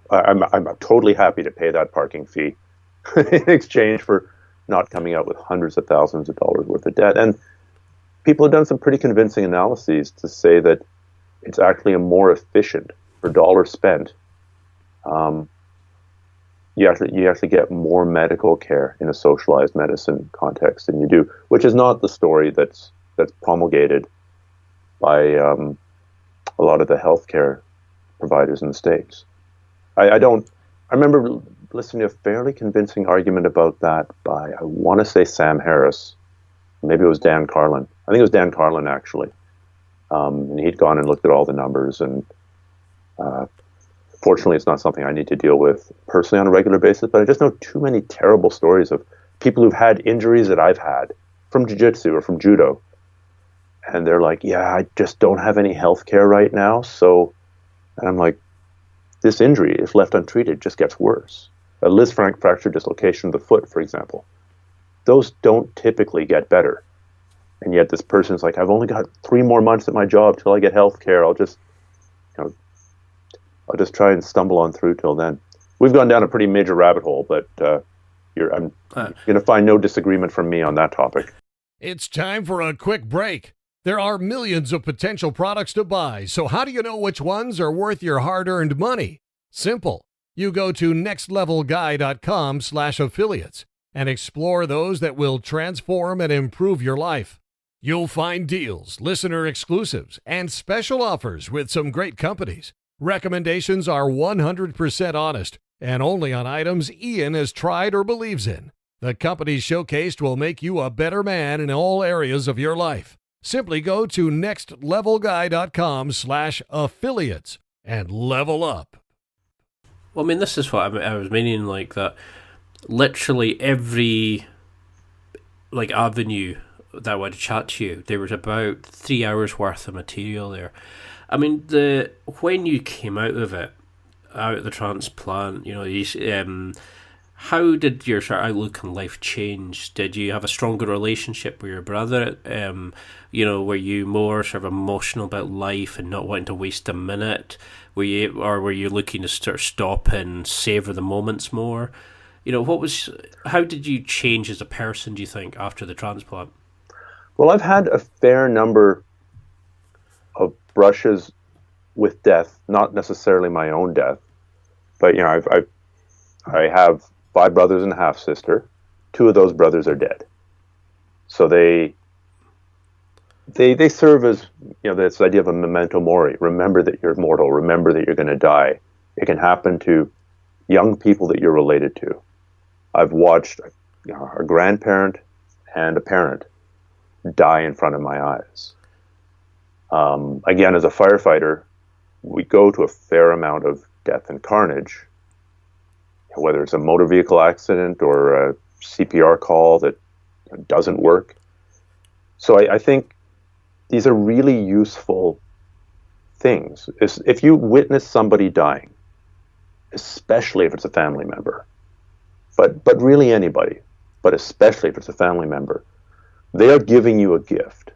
I'm totally happy to pay that parking fee in exchange for not coming out with hundreds of thousands of dollars worth of debt. And people have done some pretty convincing analyses to say that it's actually a more efficient per dollar spent. You actually get more medical care in a socialized medicine context than you do, which is not the story that's promulgated by a lot of the healthcare providers in the States. I remember listening to a fairly convincing argument about that by, I want to say, Sam Harris. Maybe it was Dan Carlin. I think it was Dan Carlin, actually. And he'd gone and looked at all the numbers, and fortunately it's not something I need to deal with personally on a regular basis, but I just know too many terrible stories of people who've had injuries that I've had from jiu-jitsu or from judo, and they're like, yeah, I just don't have any health care right now, and I'm like, this injury, if left untreated, just gets worse. A Lisfranc fracture dislocation of the foot, for example, those don't typically get better. And yet this person's like, I've only got 3 more months at my job till I get health care. I'll just try and stumble on through till then. We've gone down a pretty major rabbit hole, but I'm going to find no disagreement from me on that topic. It's time for a quick break. There are millions of potential products to buy, so how do you know which ones are worth your hard-earned money? Simple. You go to nextlevelguy.com/affiliates and explore those that will transform and improve your life. You'll find deals, listener exclusives, and special offers with some great companies. Recommendations are 100% honest and only on items Ian has tried or believes in. The companies showcased will make you a better man in all areas of your life. Simply go to nextlevelguy.com/affiliates and level up. Well, I mean, this is what I was meaning, like that. Literally every avenue that I would chat to you, there was about 3 hours worth of material there. I mean, when you came out of it, out of the transplant, how did your sort of outlook on life change? Did you have a stronger relationship with your brother? Were you more sort of emotional about life and not wanting to waste a minute? Were you looking to sort of stop and savor the moments more? How did you change as a person, do you think, after the transplant? Well, I've had a fair number of brushes with death, not necessarily my own death, but I have 5 brothers and a half sister, two of those brothers are dead. So they serve as, this idea of a memento mori. Remember that you're mortal. Remember that you're going to die. It can happen to young people that you're related to. I've watched a grandparent and a parent die in front of my eyes. Again, as a firefighter, we go to a fair amount of death and carnage, whether it's a motor vehicle accident or a CPR call that doesn't work. So I think these are really useful things. If you witness somebody dying, especially if it's a family member, but really anybody, but especially if it's a family member, they are giving you a gift.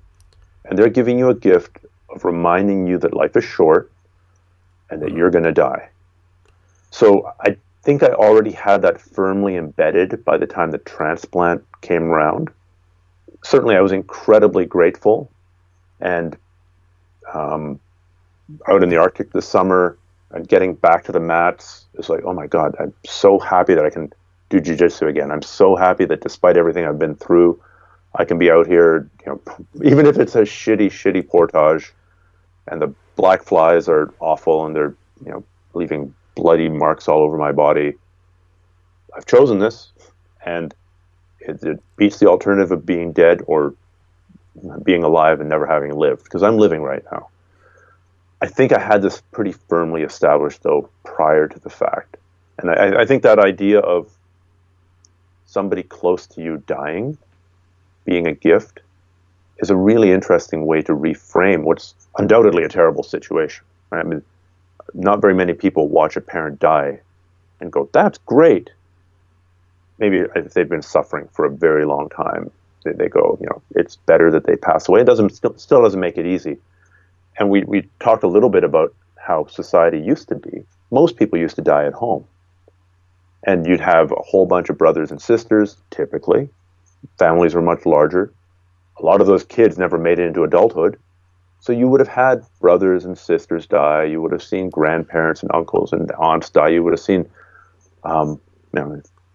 And they're giving you a gift of reminding you that life is short and that you're going to die. So I think I already had that firmly embedded by the time the transplant came around. Certainly I was incredibly grateful. And out in the Arctic this summer and getting back to the mats, it's like, oh my God, I'm so happy that I can do jiu-jitsu again. I'm so happy that despite everything I've been through, I can be out here, even if it's a shitty portage and the black flies are awful and they're, leaving bloody marks all over my body. I've chosen this, and it beats the alternative of being dead or being alive and never having lived, because I'm living right now. I think I had this pretty firmly established, though, prior to the fact. And I think that idea of somebody close to you dying being a gift is a really interesting way to reframe what's undoubtedly a terrible situation. Right? I mean, not very many people watch a parent die and go, that's great. Maybe if they've been suffering for a very long time, they go, it's better that they pass away. It still doesn't make it easy. And we talked a little bit about how society used to be. Most people used to die at home. And you'd have a whole bunch of brothers and sisters, typically. Families were much larger. A lot of those kids never made it into adulthood. So you would have had brothers and sisters die. You would have seen grandparents and uncles and aunts die. You would have seen,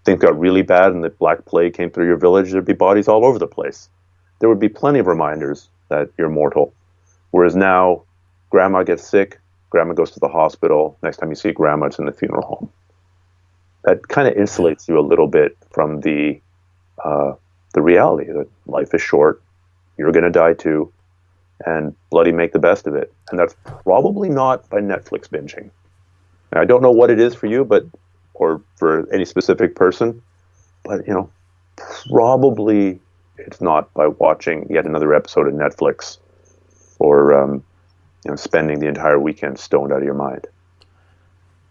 things got really bad and the Black Plague came through your village. There'd be bodies all over the place. There would be plenty of reminders that you're mortal. Whereas now, grandma gets sick, grandma goes to the hospital. Next time you see grandma, it's in the funeral home. That kind of insulates you a little bit from the reality that life is short. You're going to die too, and bloody make the best of it. And that's probably not by Netflix binging. And I don't know what it is for you, or for any specific person, but probably it's not by watching yet another episode of Netflix, or spending the entire weekend stoned out of your mind.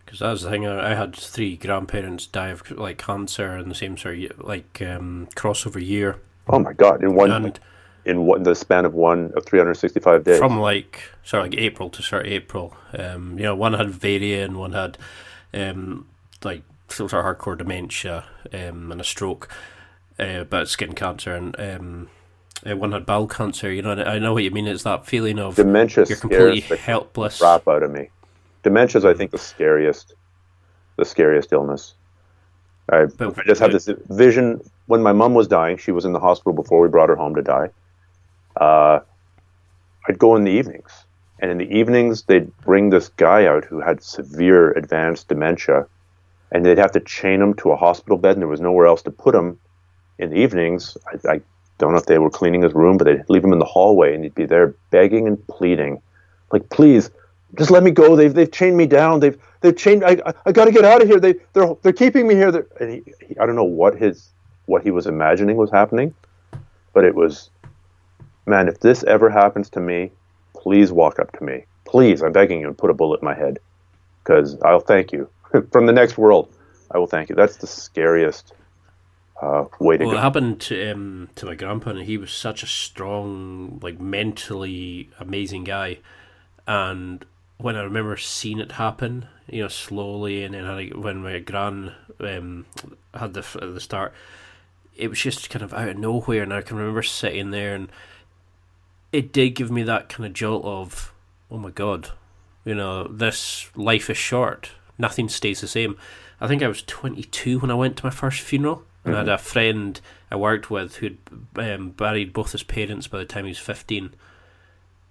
Because that was the thing. I had 3 grandparents die of cancer in the same sort of crossover year. Oh my God! In the span of 365 days. From April to start April. One had variant, one had sort of hardcore dementia and a stroke, but skin cancer, and one had bowel cancer. I know what you mean. It's that feeling of dementia. You're completely helpless. Crap out of me. Dementia is, I think, the scariest illness. I just have this vision. When my mom was dying, she was in the hospital before we brought her home to die. I'd go in the evenings, and in the evenings they'd bring this guy out who had severe advanced dementia, and they'd have to chain him to a hospital bed, and there was nowhere else to put him. In the evenings, I don't know if they were cleaning his room, but they'd leave him in the hallway, and he'd be there begging and pleading, like, please, just let me go. They've chained me down. They've chained. I got to get out of here. They're keeping me here. And he I don't know what he was imagining was happening, but it was, man, if this ever happens to me, please walk up to me. Please, I'm begging you, and put a bullet in my head, because I'll thank you. From the next world, I will thank you. That's the scariest way to go. Well, it happened to my grandpa, and he was such a strong, mentally amazing guy. And when I remember seeing it happen, slowly, and then when my gran had the start, it was just kind of out of nowhere. And I can remember sitting there, and it did give me that kind of jolt of, oh my God, this life is short. Nothing stays the same. I think I was 22 when I went to my first funeral, And I had a friend I worked with who'd buried both his parents by the time he was 15.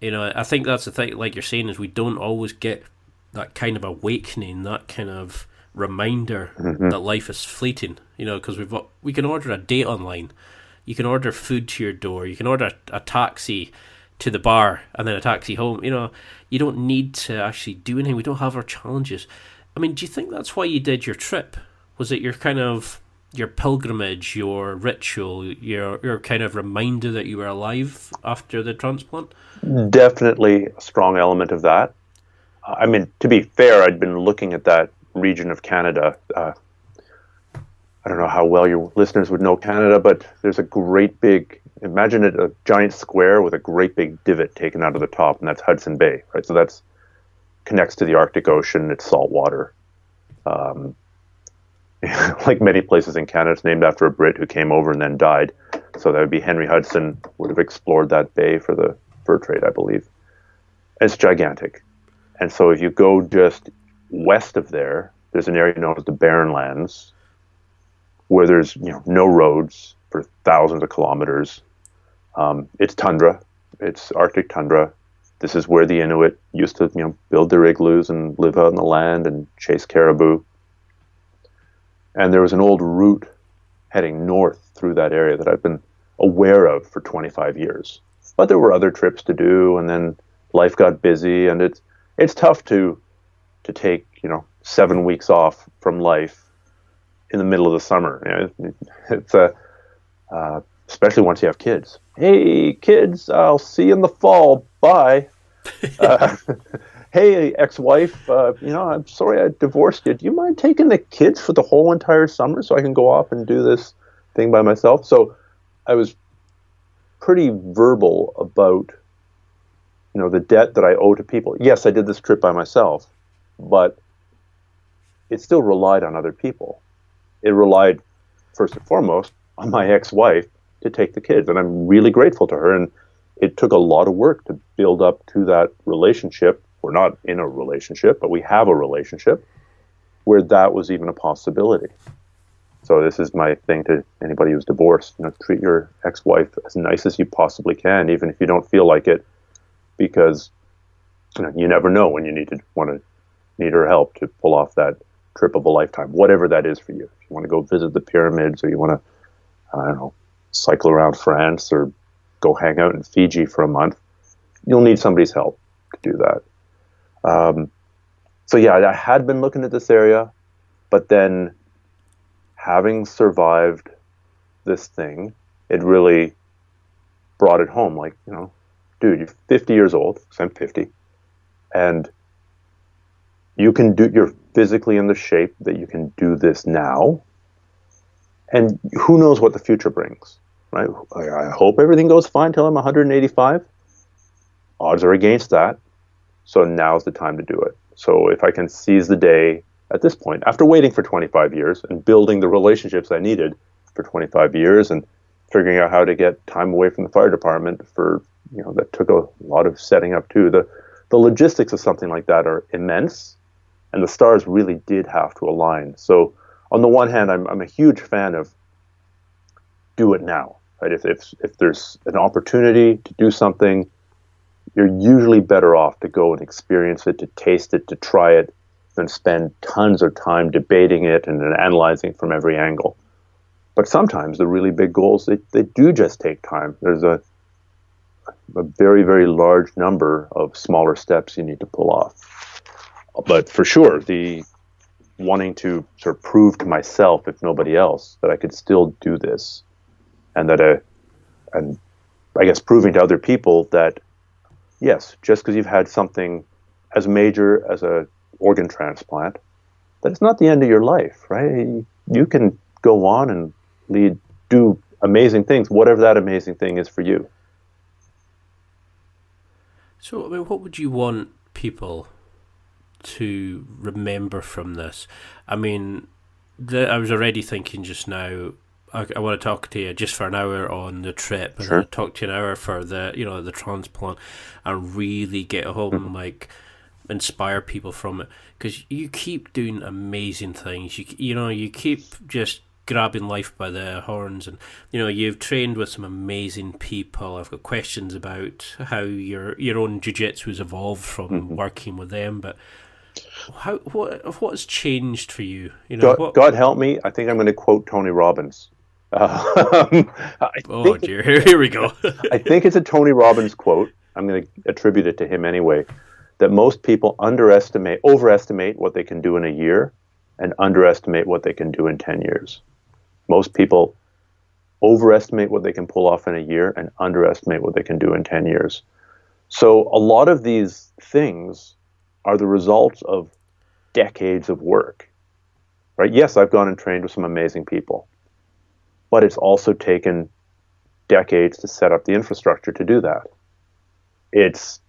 You know, I think that's the thing, like you're saying, is we don't always get that kind of awakening, that kind of reminder that life is fleeting. You know, because we can order a date online, you can order food to your door, you can order a taxi to the bar and then a taxi home. You know, you don't need to actually do anything. We don't have our challenges. I mean, do you think that's why you did your trip? Was it your kind of your pilgrimage, your ritual, your kind of reminder that you were alive after the transplant? Definitely a strong element of that. I mean, to be fair, I'd been looking at that region of Canada. I don't know how well your listeners would know Canada, but there's a great big, imagine it a giant square with a great big divot taken out of the top, and that's Hudson Bay, right? So that's connects to the Arctic Ocean. It's salt water. Like many places in Canada, it's named after a Brit who came over and then died. So that would be Henry Hudson would have explored that bay for the fur trade, I believe. It's gigantic. And so if you go just west of there, there's an area known as the Barren Lands, where there's no roads for thousands of kilometers. It's tundra. It's Arctic tundra. This is where the Inuit used to build their igloos and live out in the land and chase caribou. And there was an old route heading north through that area that I've been aware of for 25 years. But there were other trips to do, and then life got busy, and it's tough to take 7 weeks off from life in the middle of the summer. It's especially once you have kids. Hey kids, I'll see you in the fall. Bye. Hey ex-wife, I'm sorry I divorced you. Do you mind taking the kids for the whole entire summer so I can go off and do this thing by myself? So I was pretty verbal about the debt that I owe to people. Yes, I did this trip by myself, but it still relied on other people. It relied, first and foremost, on my ex-wife to take the kids, and I'm really grateful to her. And it took a lot of work to build up to that relationship. We're not in a relationship, but we have a relationship where that was even a possibility. So this is my thing to anybody who's divorced. Treat your ex-wife as nice as you possibly can, even if you don't feel like it, because you never know when you need her help to pull off that trip of a lifetime, whatever that is for you. If you want to go visit the pyramids, or you want to, cycle around France, or go hang out in Fiji for a month, you'll need somebody's help to do that. So yeah, I had been looking at this area, but then having survived this thing, it really brought it home. Like, dude, you're 50 years old, so I'm 50, and you're physically in the shape that you can do this now, and who knows what the future brings, right? I hope everything goes fine till I'm 185. Odds are against that. So now's the time to do it. So if I can seize the day at this point, after waiting for 25 years and building the relationships I needed for 25 years and figuring out how to get time away from the fire department for, that took a lot of setting up too. The logistics of something like that are immense, and the stars really did have to align. So on the one hand, I'm a huge fan of do it now, right? If there's an opportunity to do something, you're usually better off to go and experience it, to taste it, to try it, than spend tons of time debating it and analyzing from every angle. But sometimes the really big goals, they do just take time. There's a very, very large number of smaller steps you need to pull off. But for sure, the wanting to sort of prove to myself, if nobody else, that I could still do this, and and I guess proving to other people that yes, just because you've had something as major as a organ transplant, that it's not the end of your life, right? You can go on and do amazing things, whatever that amazing thing is for you. So, what would you want people to remember from this? I was already thinking just now, I want to talk to you just for an hour on the trip, and Sure. talk to you an hour for the transplant, and really get home, inspire people from it, because you keep doing amazing things. You keep just grabbing life by the horns, and you've trained with some amazing people. I've got questions about how your own jiu-jitsu has evolved from working with them, but what's changed for you? God help me, I think I'm going to quote Tony Robbins. Dear, here we go. I think it's a Tony Robbins quote. I'm going to attribute it to him anyway. That most people overestimate what they can do in a year, and underestimate what they can do in 10 years. Most people overestimate what they can pull off in a year and underestimate what they can do in 10 years. So a lot of these things are the results of decades of work, right? Yes, I've gone and trained with some amazing people, but it's also taken decades to set up the infrastructure to do that. It's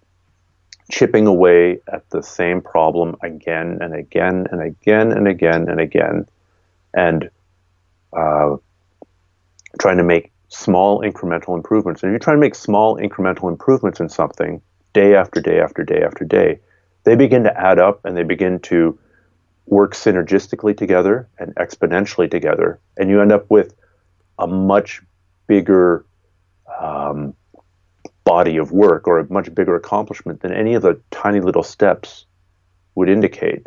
chipping away at the same problem again and again and again and again and again, and trying to make small incremental improvements. And if you're trying to make small incremental improvements in something day after day after day after day, they begin to add up and they begin to work synergistically together and exponentially together, and you end up with a much bigger body of work, or a much bigger accomplishment than any of the tiny little steps would indicate.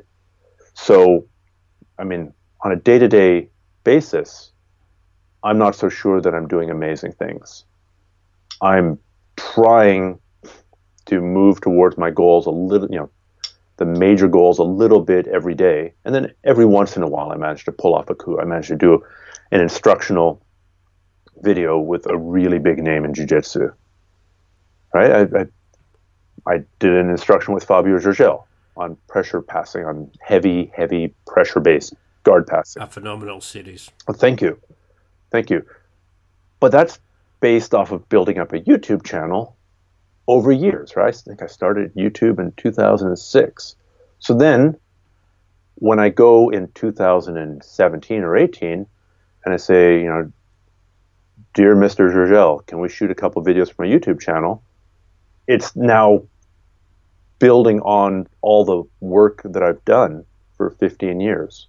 So, I mean, on a day-to-day basis, I'm not so sure that I'm doing amazing things. I'm trying to move towards my goals a little, the major goals a little bit every day. And then every once in a while, I manage to pull off a coup. I manage to do an instructional video with a really big name in jiu-jitsu. Right? I did an instruction with Bjj on pressure passing, on heavy pressure-based guard passing. A phenomenal series. Well, thank you. But that's based off of building up a YouTube channel over years, right? I think I started YouTube in 2006. So then, when I go in 2017 or 18, and I say, dear Mr. Jurgel, can we shoot a couple videos for my YouTube channel? It's now building on all the work that I've done for 15 years.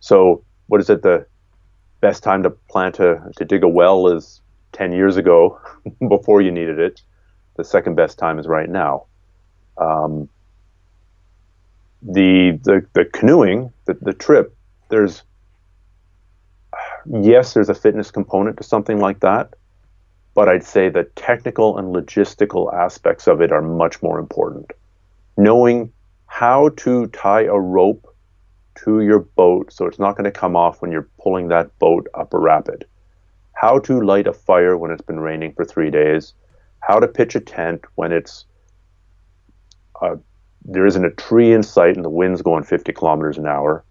So what is it? The best time to to dig a well is 10 years ago before you needed it. The second best time is right now. The canoeing, the trip, there's a fitness component to something like that. But I'd say the technical and logistical aspects of it are much more important. Knowing how to tie a rope to your boat so it's not going to come off when you're pulling that boat up a rapid. How to light a fire when it's been raining for 3 days. How to pitch a tent when there isn't a tree in sight and the wind's going 50 kilometers an hour.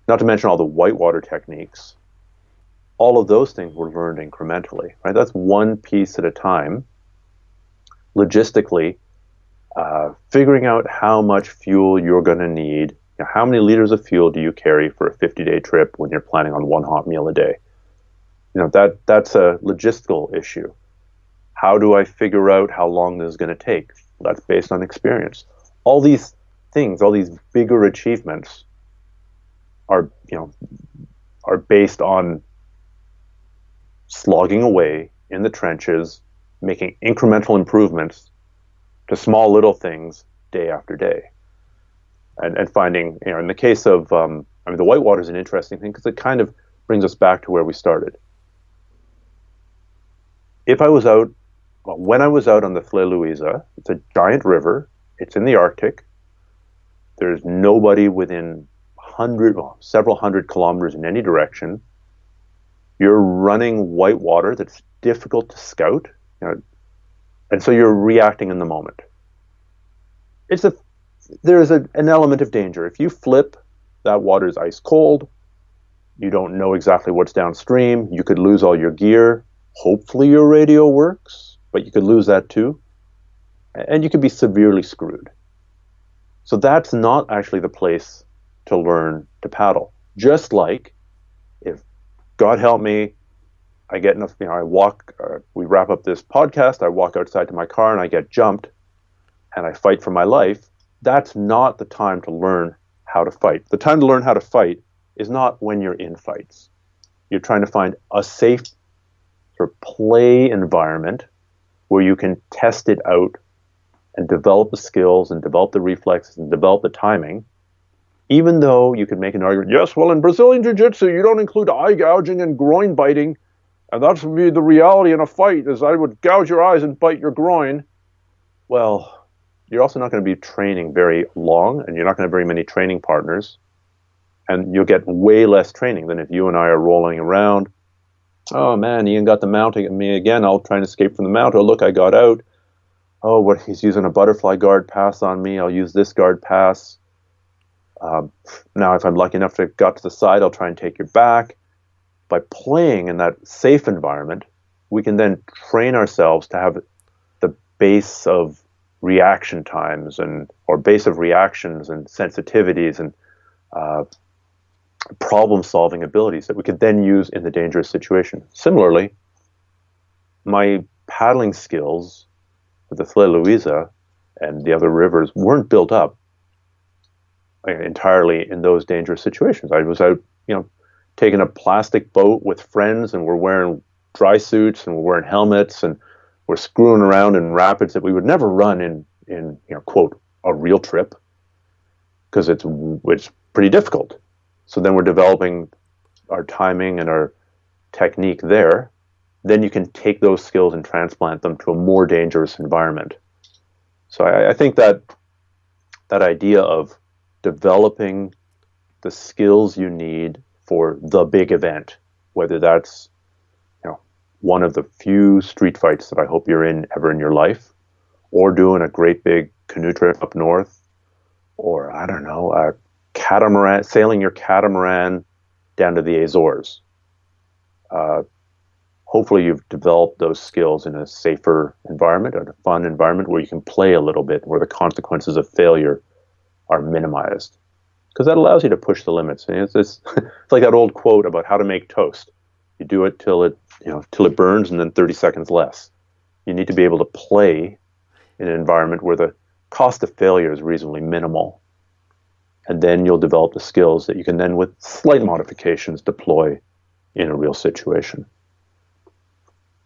Not to mention all the whitewater techniques. All of those things were learned incrementally, right? That's one piece at a time. Logistically, figuring out how much fuel you're going to need. How many liters of fuel do you carry for a 50-day trip when you're planning on one hot meal a day? That's a logistical issue. How do I figure out how long this is going to take? That's based on experience. All these things, all these bigger achievements are based on slogging away in the trenches, making incremental improvements to small little things day after day. And finding, in the case of, the whitewater is an interesting thing because it kind of brings us back to where we started. When I was out on the Flé Louisa, it's a giant river, it's in the Arctic, there's nobody within several hundred kilometers in any direction. You're running whitewater that's difficult to scout, and so you're reacting in the moment. There's an element of danger. If you flip, that water is ice cold. You don't know exactly what's downstream. You could lose all your gear. Hopefully your radio works, but you could lose that too. And you could be severely screwed. So that's not actually the place to learn to paddle. Just like if, God help me, I get enough, I walk, we wrap up this podcast, I walk outside to my car and I get jumped and I fight for my life. That's not the time to learn how to fight. The time to learn how to fight is not when you're in fights. You're trying to find a safe sort of play environment where you can test it out and develop the skills and develop the reflexes and develop the timing, even though you could make an argument, yes, well, in Brazilian Jiu-Jitsu, you don't include eye gouging and groin biting, and that's be the reality in a fight, is I would gouge your eyes and bite your groin. Well, you're also not going to be training very long, and you're not going to have very many training partners, and you'll get way less training than if you and I are rolling around. Oh, man, Ian got the mount at me again. I'll try and escape from the mount. Oh, look, I got out. Oh, what, he's using a butterfly guard pass on me. I'll use this guard pass. Now, if I'm lucky enough to get to the side, I'll try and take your back. By playing in that safe environment, we can then train ourselves to have the base of reaction times or base of reactions and sensitivities and problem-solving abilities that we could then use in the dangerous situation. Similarly, my paddling skills with the Thle Louisa and the other rivers weren't built up entirely in those dangerous situations. I was out, taking a plastic boat with friends, and we're wearing dry suits and we're wearing helmets and we're screwing around in rapids that we would never run in quote, a real trip, because it's pretty difficult. So then we're developing our timing and our technique there. Then you can take those skills and transplant them to a more dangerous environment. So I think that idea of developing the skills you need for the big event, whether that's one of the few street fights that I hope you're in ever in your life, or doing a great big canoe trip up north, or I don't know, a catamaran, sailing your catamaran down to the Azores. Hopefully you've developed those skills in a safer environment, a fun environment where you can play a little bit, where the consequences of failure are minimized. Because that allows you to push the limits. And it's like that old quote about how to make toast. You do it till it burns, and then 30 seconds less. You need to be able to play in an environment where the cost of failure is reasonably minimal. And then you'll develop the skills that you can then, with slight modifications, deploy in a real situation.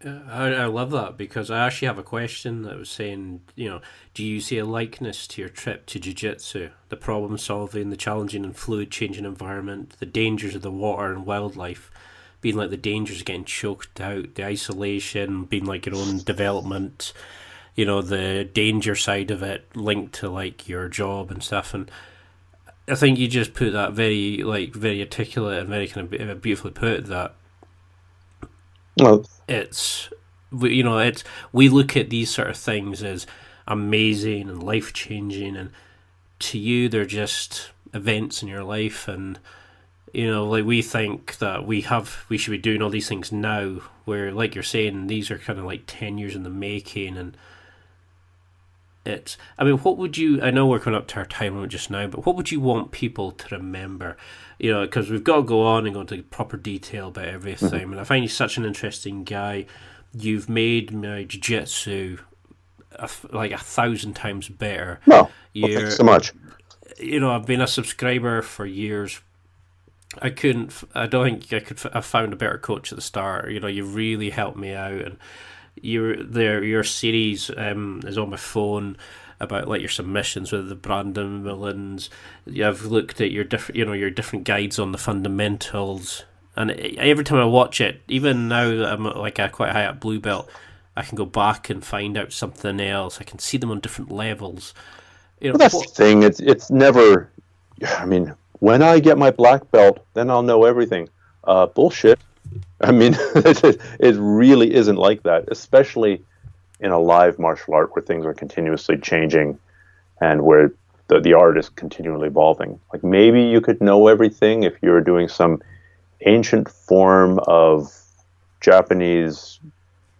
I love that, because I actually have a question that was saying, do you see a likeness to your trip to Jiu-Jitsu? The problem solving, the challenging and fluid changing environment, the dangers of the water and wildlife, being like the dangers of getting choked out, the isolation, being like your own development, the danger side of it linked to like your job and stuff. And I think you just put that very articulate and very kind of beautifully put that. Well, we look at these sort of things as amazing and life changing, and to you they're just events in your life, and we think that we should be doing all these things now, where, like you're saying, these are kind of like 10 years in the making. And what would you, I know we're coming up to our time limit just now, but what would you want people to remember? Because we've got to go on and go into proper detail about everything. Mm-hmm. And I find you such an interesting guy. You've made my jiu-jitsu like 1,000 times better. Well, thank you so much. I've been a subscriber for years. I don't think I could have found a better coach at the start. You really helped me out, and your series is on my phone about like your submissions with the Brandon Millens. I've looked at your different guides on the fundamentals, and every time I watch it, even now that I'm like quite high up blue belt, I can go back and find out something else. I can see them on different levels. Well, that's the thing. It's never. I mean, when I get my black belt, then I'll know everything. Bullshit. I mean, it really isn't like that, especially in a live martial art where things are continuously changing and where the art is continually evolving. Like, maybe you could know everything if you're doing some ancient form of Japanese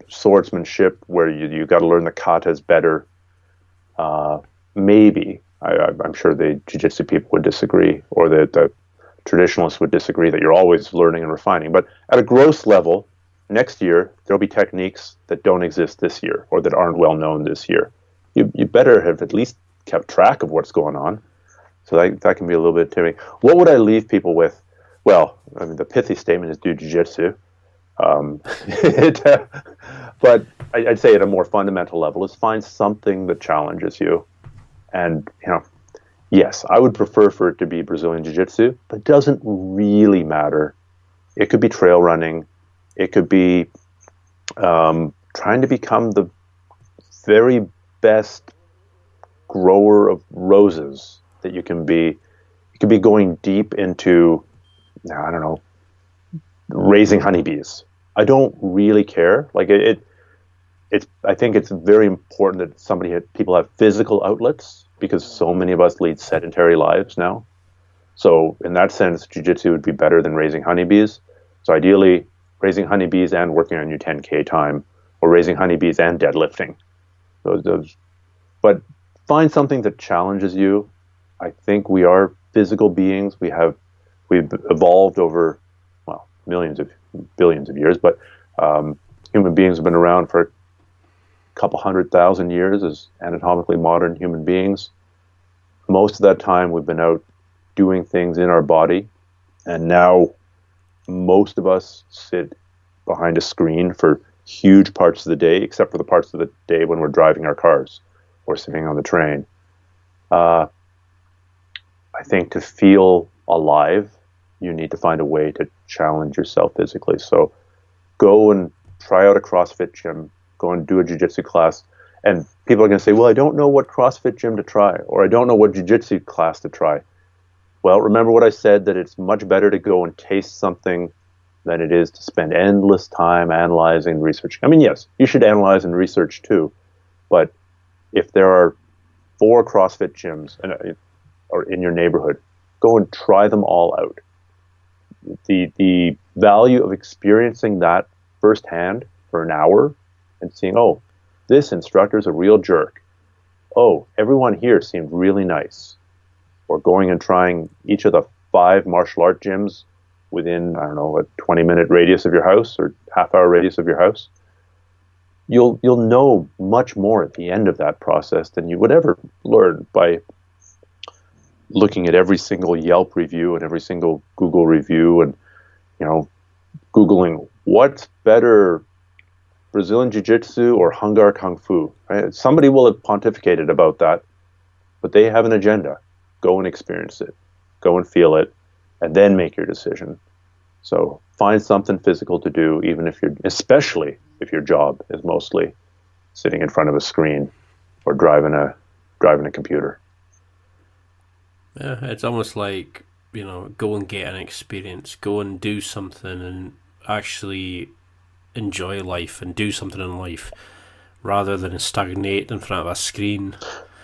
swordsmanship where you got to learn the katas better. Maybe. I'm sure the jiu-jitsu people would disagree, or the traditionalists would disagree that you're always learning and refining. But at a gross level, next year, there'll be techniques that don't exist this year or that aren't well known this year. You better have at least kept track of what's going on. So that can be a little bit intimidating. What would I leave people with? Well, I mean, the pithy statement is do jiu-jitsu. it, but I'd say at a more fundamental level is find something that challenges you. And, yes, I would prefer for it to be Brazilian Jiu-Jitsu, but it doesn't really matter. It could be trail running. It could be trying to become the very best grower of roses that you can be. You could be going deep into, I don't know, raising honeybees. I don't really care. Like I think it's very important that people have physical outlets, because so many of us lead sedentary lives now. So in that sense, jiu-jitsu would be better than raising honeybees. So ideally, raising honeybees and working on your 10K time, or raising honeybees and deadlifting. But find something that challenges you. I think we are physical beings. We've evolved over, well, billions of years, but human beings have been around for a couple 100,000 years as anatomically modern human beings. Most of that time we've been out doing things in our body, and now most of us sit behind a screen for huge parts of the day, except for the parts of the day when we're driving our cars or sitting on the train. I think to feel alive, you need to find a way to challenge yourself physically. So go and try out a CrossFit gym, go and do a jiu-jitsu class. And people are going to say, well, I don't know what CrossFit gym to try, or I don't know what jiu-jitsu class to try. Well, remember what I said, that it's much better to go and taste something than it is to spend endless time analyzing and researching. I mean, yes, you should analyze and research too, but if there are 4 CrossFit gyms or in your neighborhood, go and try them all out. The value of experiencing that firsthand for an hour and seeing, oh, this instructor's a real jerk. Oh, everyone here seemed really nice. Or going and trying each of the 5 martial art gyms within, I don't know, a 20-minute radius of your house or half-hour radius of your house. You'll know much more at the end of that process than you would ever learn by looking at every single Yelp review and every single Google review and, Googling what's better, Brazilian Jiu-Jitsu or Hungar Kung Fu. Right? Somebody will have pontificated about that, but they have an agenda. Go and experience it. Go and feel it, and then make your decision. So find something physical to do, especially if your job is mostly sitting in front of a screen or driving a computer. Yeah, it's almost like, go and get an experience, go and do something and actually enjoy life and do something in life rather than stagnate in front of a screen.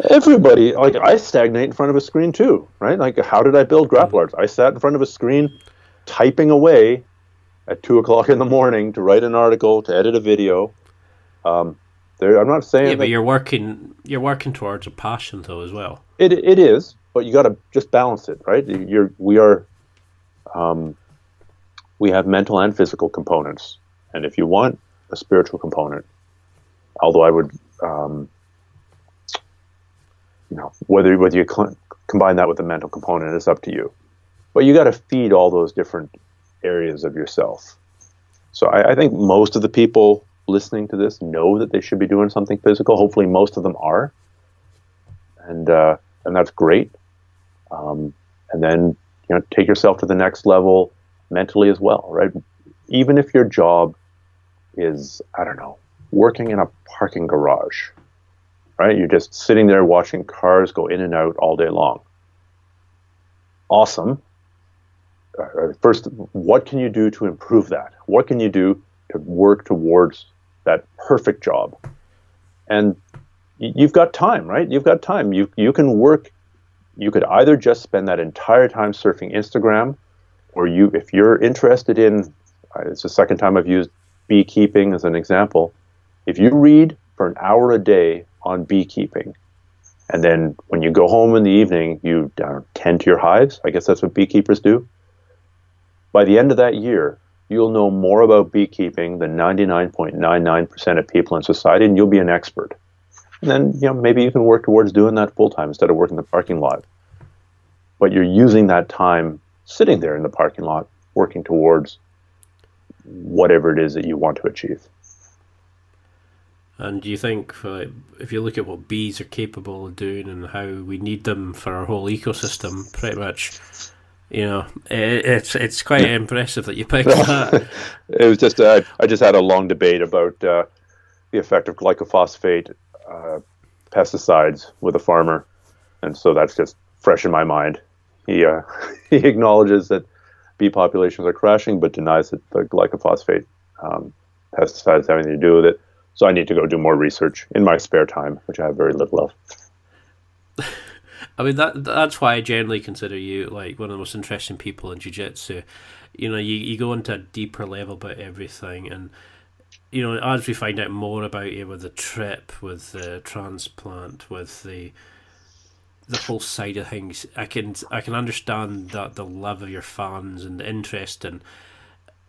Everybody, I stagnate in front of a screen too, right? Like, how did I build Grapplearts? I sat in front of a screen typing away at 2:00 in the morning to write an article, to edit a video. I'm not saying but you're working towards a passion though as well. It is, but you got to just balance it, right? We have mental and physical components, and if you want a spiritual component, although I would, whether you combine that with the mental component is up to you, but you got to feed all those different areas of yourself. So I think most of the people listening to this know that they should be doing something physical. Hopefully, most of them are, and that's great. And then take yourself to the next level mentally as well, right? Even if your job is, I don't know, working in a parking garage, right? You're just sitting there watching cars go in and out all day long. Awesome. First, what can you do to improve that? What can you do to work towards that perfect job? And you've got time, right? You've got time. You can work. You could either just spend that entire time surfing Instagram, or if you're interested in, it's the second time I've used beekeeping as an example. If you read for an hour a day on beekeeping, and then when you go home in the evening, you tend to your hives. I guess that's what beekeepers do. By the end of that year, you'll know more about beekeeping than 99.99% of people in society, and you'll be an expert. And then, maybe you can work towards doing that full time instead of working the parking lot. But you're using that time sitting there in the parking lot, working towards whatever it is that you want to achieve. And do you think, if you look at what bees are capable of doing and how we need them for our whole ecosystem, pretty much, it's quite impressive that you picked that. It was just I just had a long debate about the effect of glyphosate pesticides with a farmer, and so that's just fresh in my mind. He acknowledges that bee populations are crashing, but denies that the glyphosate pesticides have anything to do with it. So I need to go do more research in my spare time, which I have very little of. I mean, that's why I generally consider you like one of the most interesting people in jiu-jitsu. You go into a deeper level about everything, and as we find out more about you with the trip, with the transplant, with the whole side of things, I can understand that the love of your fans and the interest, and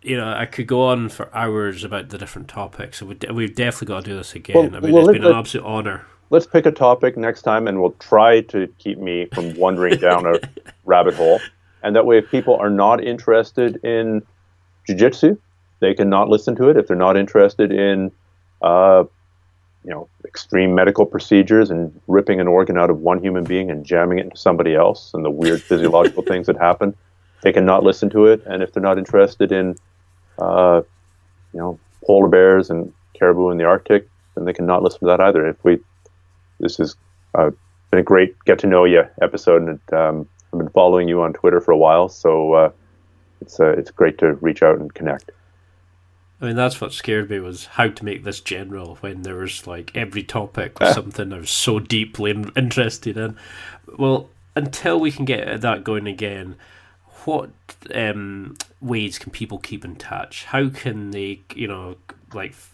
I could go on for hours about the different topics. So we've definitely got to do this again. It's been an absolute honor. Let's pick a topic next time, and we'll try to keep me from wandering down a rabbit hole. And that way, if people are not interested in jiu-jitsu, they can not listen to it. If they're not interested in, extreme medical procedures and ripping an organ out of one human being and jamming it into somebody else and the weird physiological things that happen, they can not listen to it. And if they're not interested in, polar bears and caribou in the Arctic, then they can not listen to that either. This has been a great get to know you episode, and I've been following you on Twitter for a while, so it's great to reach out and connect. I mean, that's what scared me, was how to make this general when there was like every topic was something I was so deeply interested in. Well, until we can get that going again, what ways can people keep in touch? How can they,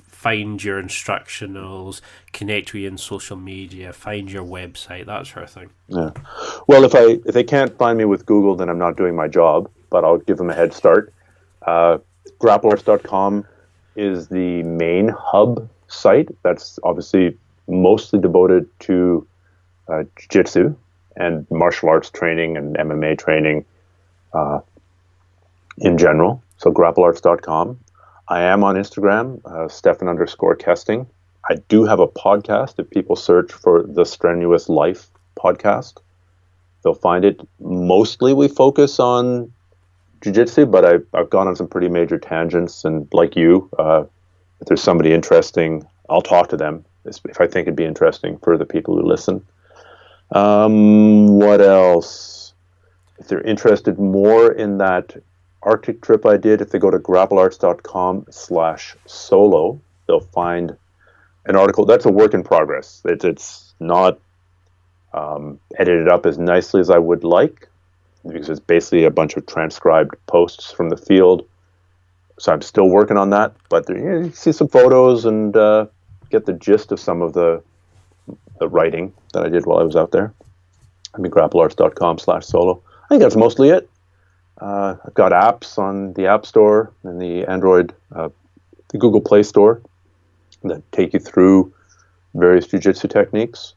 find your instructionals, connect with you in social media, find your website, that sort of thing? Yeah. Well, if they can't find me with Google, then I'm not doing my job, but I'll give them a head start. Grapplearts.com is the main hub site. That's obviously mostly devoted to jiu-jitsu and martial arts training and MMA training in general. So grapplearts.com. I am on Instagram, Stephan _Kesting. I do have a podcast. If people search for the Strenuous Life podcast, they'll find it. Mostly we focus on jiu-jitsu, but I've gone on some pretty major tangents, and like you, if there's somebody interesting, I'll talk to them if I think it'd be interesting for the people who listen. What else? If they're interested more in that Arctic trip I did, if they go to grapplearts.com/solo, they'll find an article. That's a work in progress. It's not edited up as nicely as I would like, because it's basically a bunch of transcribed posts from the field. So I'm still working on that, but you see some photos and get the gist of some of the writing that I did while I was out there. I mean, grapplearts.com/solo. I think that's mostly it. I've got apps on the App Store and the Android, the Google Play Store that take you through various jiu-jitsu techniques.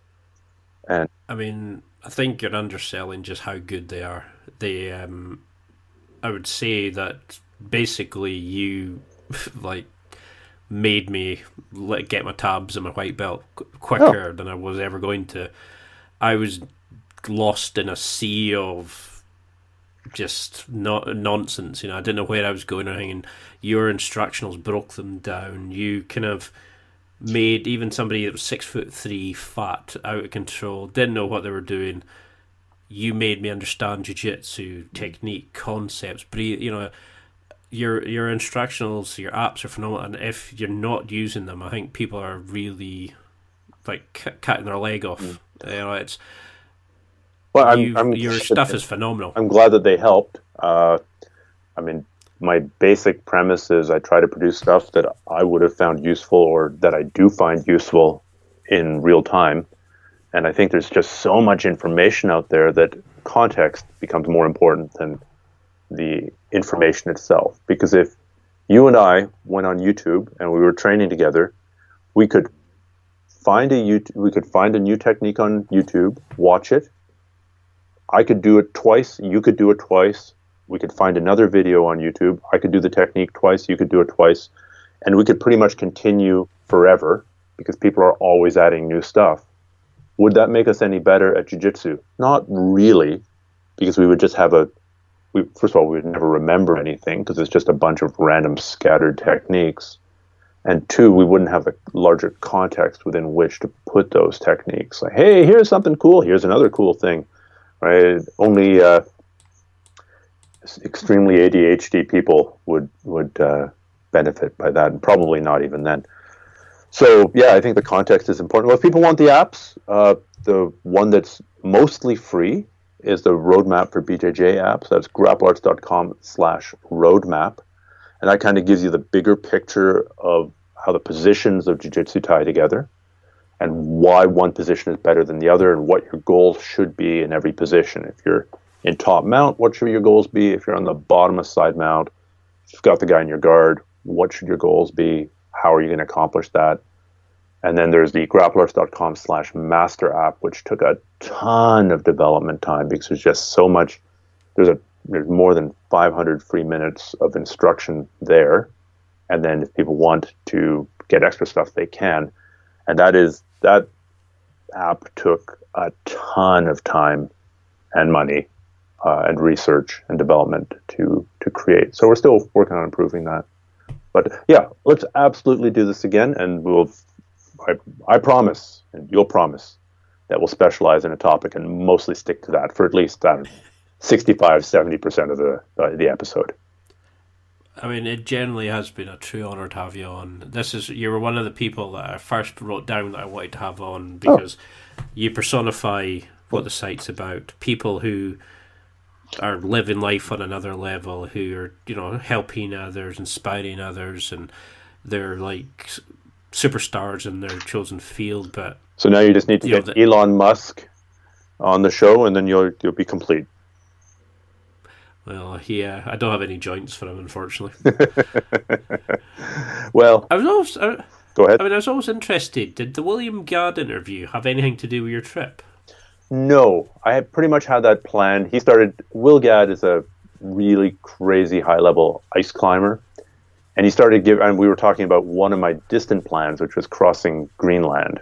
And I mean, I think you're underselling just how good they are. They, I would say that basically you made me get my tabs and my white belt quicker than I was ever going to. I was lost in a sea of just nonsense. I didn't know where I was going or anything, and your instructionals broke them down. You kind of made even somebody that was 6'3", fat, out of control, didn't know what they were doing. You made me understand jiu-jitsu technique, concepts, your instructionals, your apps are phenomenal, and if you're not using them, I think people are really cutting their leg off. It's your stuff is phenomenal. I'm glad that they helped. I mean, my basic premise is I try to produce stuff that I would have found useful, or that I do find useful in real time. And I think there's just so much information out there that context becomes more important than the information itself. Because if you and I went on YouTube and we were training together, we could find a new technique on YouTube, watch it. I could do it twice, you could do it twice, We could find another video on YouTube. I could do the technique twice, you could do it twice, and we could pretty much continue forever because people are always adding new stuff. Would that make us any better at jiu-jitsu? Not really, because we would just have first of all, we would never remember anything because it's just a bunch of random scattered techniques. And two, we wouldn't have a larger context within which to put those techniques. Like, hey, here's something cool. Here's another cool thing, right? Only extremely ADHD people would benefit by that, and probably not even then. So, yeah, I think the context is important. Well, if people want the apps, the one that's mostly free is the roadmap for Bjj Apps. That's grapplearts.com/roadmap. And that kind of gives you the bigger picture of how the positions of jiu-jitsu tie together and why one position is better than the other and what your goals should be in every position. If you're in top mount, what should your goals be? If you're on the bottom of side mount, if you've got the guy in your guard, what should your goals be? How are you going to accomplish that? And then there's the grapplearts.com/master app, which took a ton of development time because there's just so much. There's more than 500 free minutes of instruction there. And then if people want to get extra stuff, they can. And that app took a ton of time and money and research and development to create. So we're still working on improving that. But yeah, let's absolutely do this again, and I promise, and you'll promise, that we'll specialize in a topic and mostly stick to that for at least 65-70% of the episode. I mean, it generally has been a true honour to have you on. You were one of the people that I first wrote down that I wanted to have on because you personify what the site's about. People who are living life on another level, who are, helping others, inspiring others, and they're like superstars in their chosen field. But so now you just need to get Elon Musk on the show, and then you'll be complete. Well, yeah, I don't have any joints for him, unfortunately. Well, go ahead. I was always interested. Did the William Gadd interview have anything to do with your trip? No, I had pretty much had that planned. Will Gadd is a really crazy high-level ice climber, and and we were talking about one of my distant plans, which was crossing Greenland,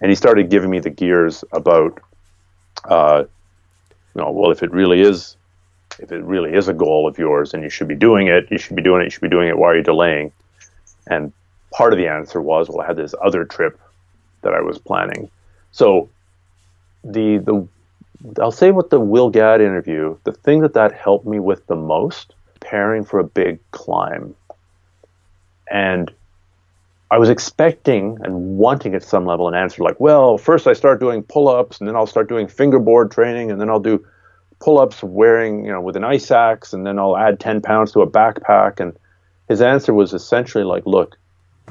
and he started giving me the gears about, if it really is a goal of yours and you should be doing it, why are you delaying? And part of the answer was, I had this other trip that I was planning. So I'll say with the Will Gadd interview, the thing that helped me with the most, preparing for a big climb. And I was expecting and wanting at some level an answer like, well, first I start doing pull-ups, and then I'll start doing fingerboard training, and then I'll do pull-ups wearing, with an ice axe, and then I'll add 10 pounds to a backpack. And his answer was essentially like, look,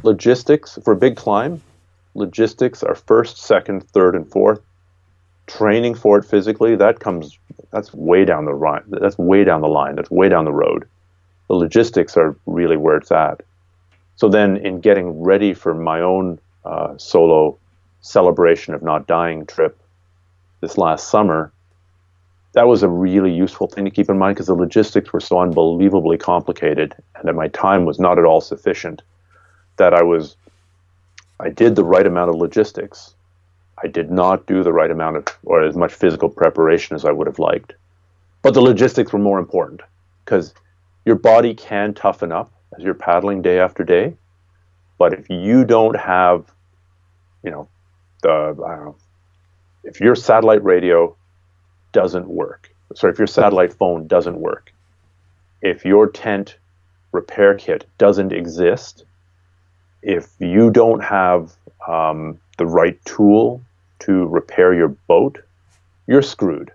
logistics for a big climb, logistics are first, second, third, and fourth. Training for it physically, that's way down the line. That's way down the line. That's way down the road. The logistics are really where it's at. So then in getting ready for my own solo celebration of not dying trip this last summer, that was a really useful thing to keep in mind because the logistics were so unbelievably complicated and that my time was not at all sufficient, that I did the right amount of logistics. I did not do the right amount of, or as much physical preparation as I would have liked. But the logistics were more important because your body can toughen up as you're paddling day after day. But if you don't have, if your satellite radio doesn't work, if your satellite phone doesn't work, if your tent repair kit doesn't exist, if you don't have the right tool to repair your boat, you're screwed.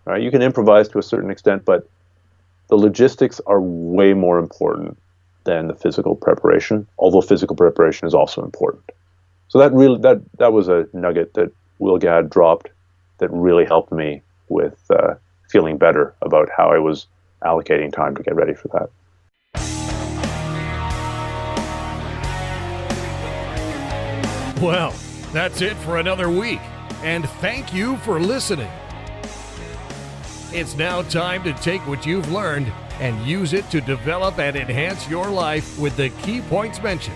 Right? You can improvise to a certain extent, but the logistics are way more important than the physical preparation, although physical preparation is also important. So that was a nugget that Will Gadd dropped that really helped me with feeling better about how I was allocating time to get ready for that. Well, that's it for another week, and thank you for listening. It's now time to take what you've learned and use it to develop and enhance your life with the key points mentioned.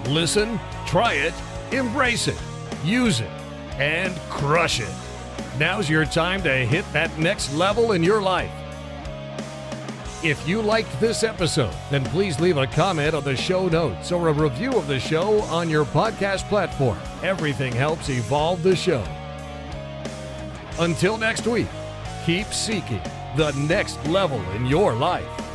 Listen, try it, embrace it, use it, and crush it. Now's your time to hit that next level in your life. If you liked this episode, then please leave a comment on the show notes or a review of the show on your podcast platform. Everything helps evolve the show. Until next week, keep seeking the next level in your life.